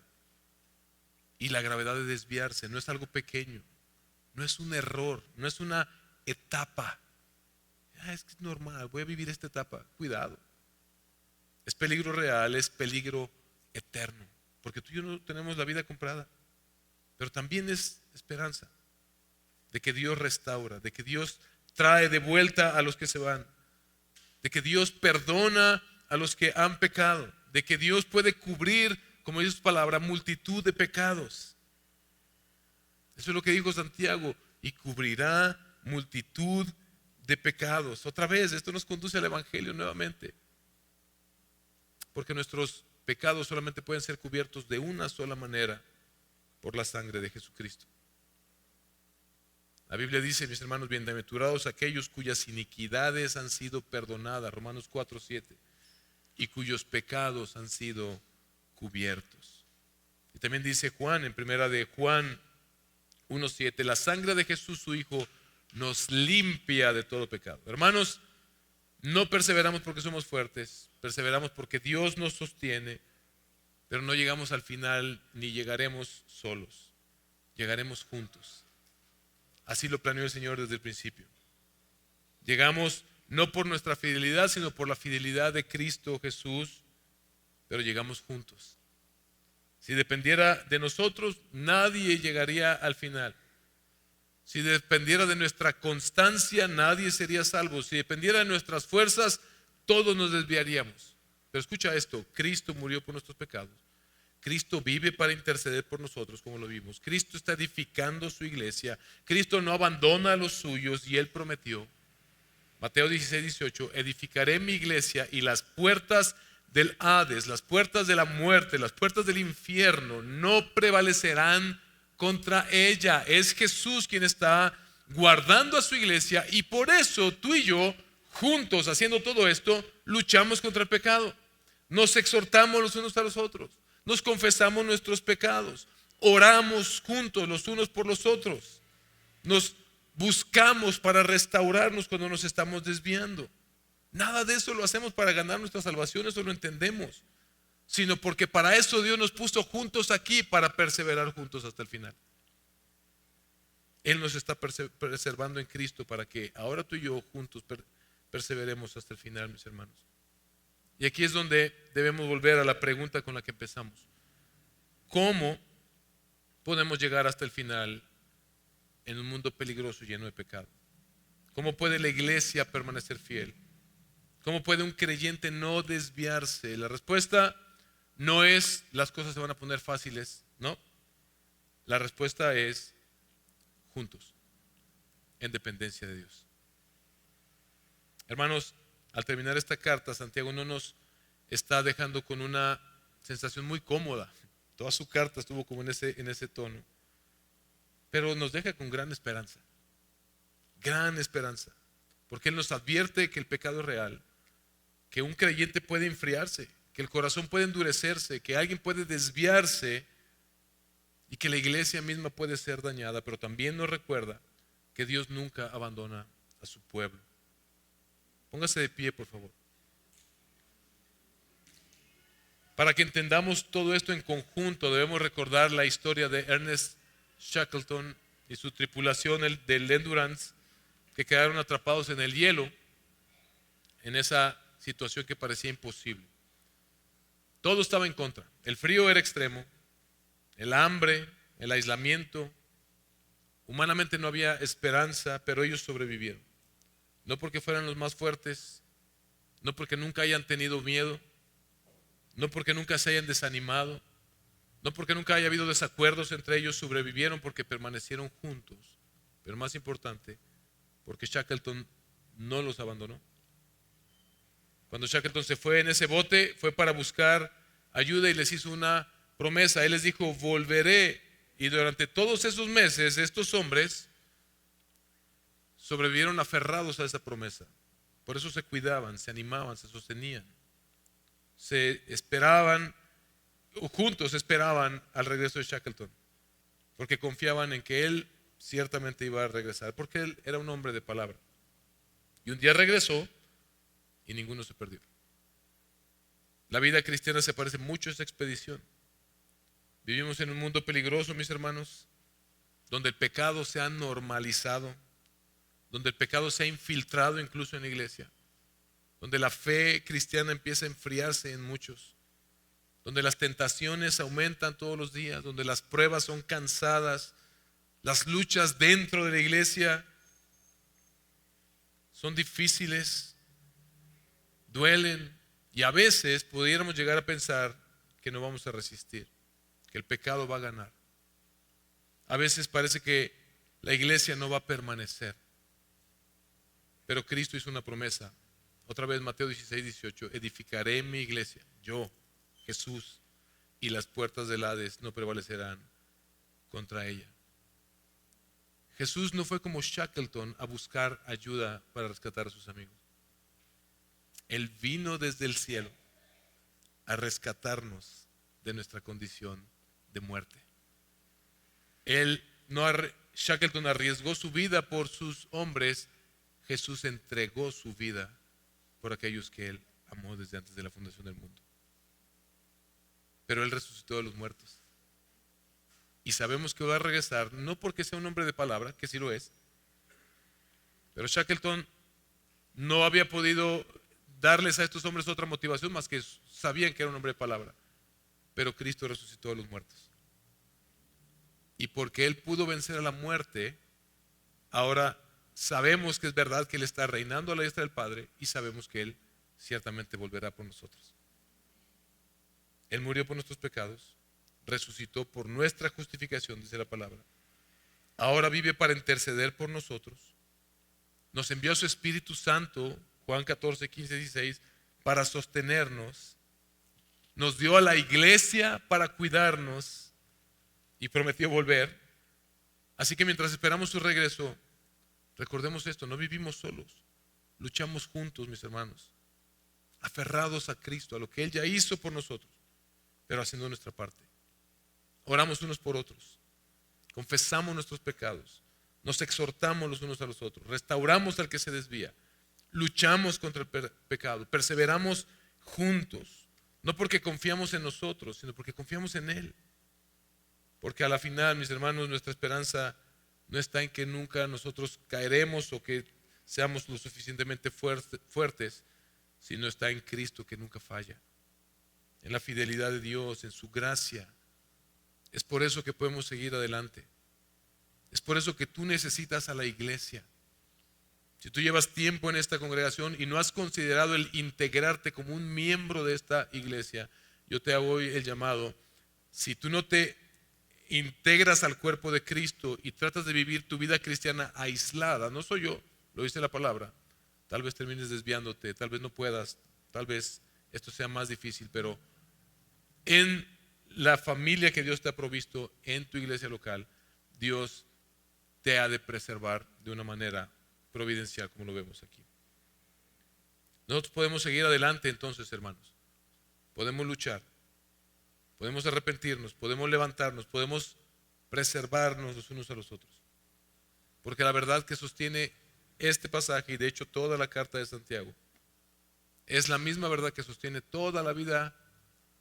y la gravedad de desviarse. No es algo pequeño, no es un error, no es una etapa. Es que es normal, voy a vivir esta etapa. Cuidado. Es peligro real, es peligro eterno. Porque tú y yo no tenemos la vida comprada. Pero también es esperanza de que Dios restaura, de que Dios trae de vuelta a los que se van, de que Dios perdona a los que han pecado, de que Dios puede cubrir, como dice su palabra, multitud de pecados. Eso es lo que dijo Santiago, y cubrirá multitud de pecados. Otra vez, esto nos conduce al Evangelio nuevamente, porque nuestros pecados solamente pueden ser cubiertos de una sola manera, por la sangre de Jesucristo. La Biblia dice, mis hermanos, bienaventurados aquellos cuyas iniquidades han sido perdonadas, Romanos 4:7, y cuyos pecados han sido cubiertos. Y también dice Juan, en primera de Juan 1:7, la sangre de Jesús su Hijo nos limpia de todo pecado. Hermanos, no perseveramos porque somos fuertes, perseveramos porque Dios nos sostiene, pero no llegamos al final ni llegaremos solos, llegaremos juntos. Así lo planeó el Señor desde el principio. Llegamos no por nuestra fidelidad, sino por la fidelidad de Cristo Jesús, pero llegamos juntos. Si dependiera de nosotros, nadie llegaría al final. Si dependiera de nuestra constancia, nadie sería salvo. Si dependiera de nuestras fuerzas, todos nos desviaríamos. Pero escucha esto, Cristo murió por nuestros pecados. Cristo vive para interceder por nosotros, como lo vimos. Cristo está edificando su iglesia. Cristo no abandona a los suyos y Él prometió. Mateo 16:18, edificaré mi iglesia y las puertas del Hades, las puertas de la muerte, las puertas del infierno no prevalecerán contra ella. Es Jesús quien está guardando a su iglesia y por eso tú y yo, juntos haciendo todo esto, luchamos contra el pecado. Nos exhortamos los unos a los otros. Nos confesamos nuestros pecados, oramos juntos los unos por los otros, nos buscamos para restaurarnos cuando nos estamos desviando. Nada de eso lo hacemos para ganar nuestra salvación, eso lo entendemos, sino porque para eso Dios nos puso juntos aquí, para perseverar juntos hasta el final. Él nos está preservando en Cristo para que ahora tú y yo juntos perseveremos hasta el final, mis hermanos. Y aquí es donde debemos volver a la pregunta con la que empezamos. ¿Cómo podemos llegar hasta el final en un mundo peligroso lleno de pecado? ¿Cómo puede la iglesia permanecer fiel? ¿Cómo puede un creyente no desviarse? La respuesta no es las cosas se van a poner fáciles, ¿no? La respuesta es juntos, en dependencia de Dios. Hermanos, al terminar esta carta, Santiago no nos está dejando con una sensación muy cómoda. Toda su carta estuvo como en ese tono. Pero nos deja con gran esperanza. Gran esperanza. Porque Él nos advierte que el pecado es real. Que un creyente puede enfriarse. Que el corazón puede endurecerse. Que alguien puede desviarse. Y que la iglesia misma puede ser dañada. Pero también nos recuerda que Dios nunca abandona a su pueblo. Póngase de pie, por favor. Para que entendamos todo esto en conjunto, debemos recordar la historia de Ernest Shackleton y su tripulación del Endurance, que quedaron atrapados en el hielo, en esa situación que parecía imposible. Todo estaba en contra. El frío era extremo, el hambre, el aislamiento. Humanamente no había esperanza, pero ellos sobrevivieron. No porque fueran los más fuertes, no porque nunca hayan tenido miedo, no porque nunca se hayan desanimado, no porque nunca haya habido desacuerdos entre ellos, sobrevivieron porque permanecieron juntos. Pero más importante, porque Shackleton no los abandonó. Cuando Shackleton se fue en ese bote, fue para buscar ayuda y les hizo una promesa. Él les dijo, volveré. Y durante todos esos meses, estos hombres sobrevivieron aferrados a esa promesa. Por eso se cuidaban, se animaban, se sostenían. Se esperaban, juntos esperaban al regreso de Shackleton, porque confiaban en que él ciertamente iba a regresar, porque él era un hombre de palabra. Y un día regresó y ninguno se perdió. La vida cristiana se parece mucho a esa expedición. Vivimos en un mundo peligroso, mis hermanos, donde el pecado se ha normalizado, donde el pecado se ha infiltrado incluso en la iglesia, donde la fe cristiana empieza a enfriarse en muchos, donde las tentaciones aumentan todos los días, donde las pruebas son cansadas, las luchas dentro de la iglesia son difíciles, duelen, y a veces pudiéramos llegar a pensar que no vamos a resistir, que el pecado va a ganar. A veces parece que la iglesia no va a permanecer, pero Cristo hizo una promesa. Otra vez Mateo 16:18, edificaré mi iglesia, yo, Jesús, y las puertas del Hades no prevalecerán contra ella. Jesús no fue como Shackleton a buscar ayuda para rescatar a sus amigos. Él vino desde el cielo a rescatarnos de nuestra condición de muerte. Shackleton arriesgó su vida por sus hombres. Jesús entregó su vida por aquellos que él amó desde antes de la fundación del mundo. Pero él resucitó de los muertos. Y sabemos que va a regresar, no porque sea un hombre de palabra, que sí lo es, pero Shackleton no había podido darles a estos hombres otra motivación más que sabían que era un hombre de palabra. Pero Cristo resucitó de los muertos. Y porque Él pudo vencer a la muerte, ahora sabemos que es verdad que Él está reinando a la diestra del Padre y sabemos que Él ciertamente volverá por nosotros. Él murió por nuestros pecados, resucitó por nuestra justificación, dice la palabra. Ahora vive para interceder por nosotros. Nos envió a su Espíritu Santo, Juan 14, 15, 16, para sostenernos. Nos dio a la iglesia para cuidarnos y prometió volver. Así que mientras esperamos su regreso, recordemos esto, no vivimos solos, luchamos juntos, mis hermanos, aferrados a Cristo, a lo que Él ya hizo por nosotros, pero haciendo nuestra parte. Oramos unos por otros, confesamos nuestros pecados, nos exhortamos los unos a los otros, restauramos al que se desvía, luchamos contra el pecado, perseveramos juntos, no porque confiamos en nosotros, sino porque confiamos en Él. Porque a la final, mis hermanos, nuestra esperanza no está en que nunca nosotros caeremos o que seamos lo suficientemente fuertes, sino está en Cristo que nunca falla, en la fidelidad de Dios, en su gracia. Es por eso que podemos seguir adelante. Es por eso que tú necesitas a la iglesia. Si tú llevas tiempo en esta congregación y no has considerado el integrarte como un miembro de esta iglesia, yo te hago hoy el llamado. Si tú no te integras al cuerpo de Cristo y tratas de vivir tu vida cristiana aislada, no soy yo, lo dice la palabra, tal vez termines desviándote, tal vez no puedas, tal vez esto sea más difícil, pero en la familia que Dios te ha provisto, en tu iglesia local, Dios te ha de preservar de una manera providencial, como lo vemos aquí. Nosotros podemos seguir adelante entonces, hermanos. Podemos luchar, podemos arrepentirnos, podemos levantarnos, podemos preservarnos los unos a los otros. Porque la verdad que sostiene este pasaje, y de hecho toda la carta de Santiago, es la misma verdad que sostiene toda la vida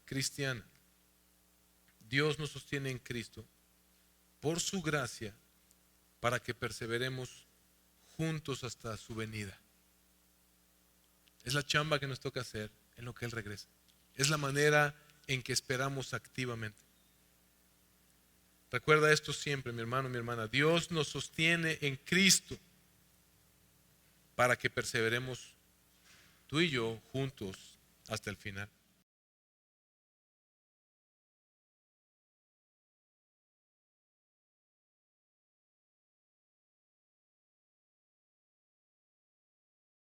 cristiana. Dios nos sostiene en Cristo por su gracia para que perseveremos juntos hasta su venida. Es la chamba que nos toca hacer en lo que Él regresa. Es la manera en que esperamos activamente. Recuerda esto siempre, mi hermano, mi hermana. Dios nos sostiene en Cristo para que perseveremos tú y yo juntos hasta el final.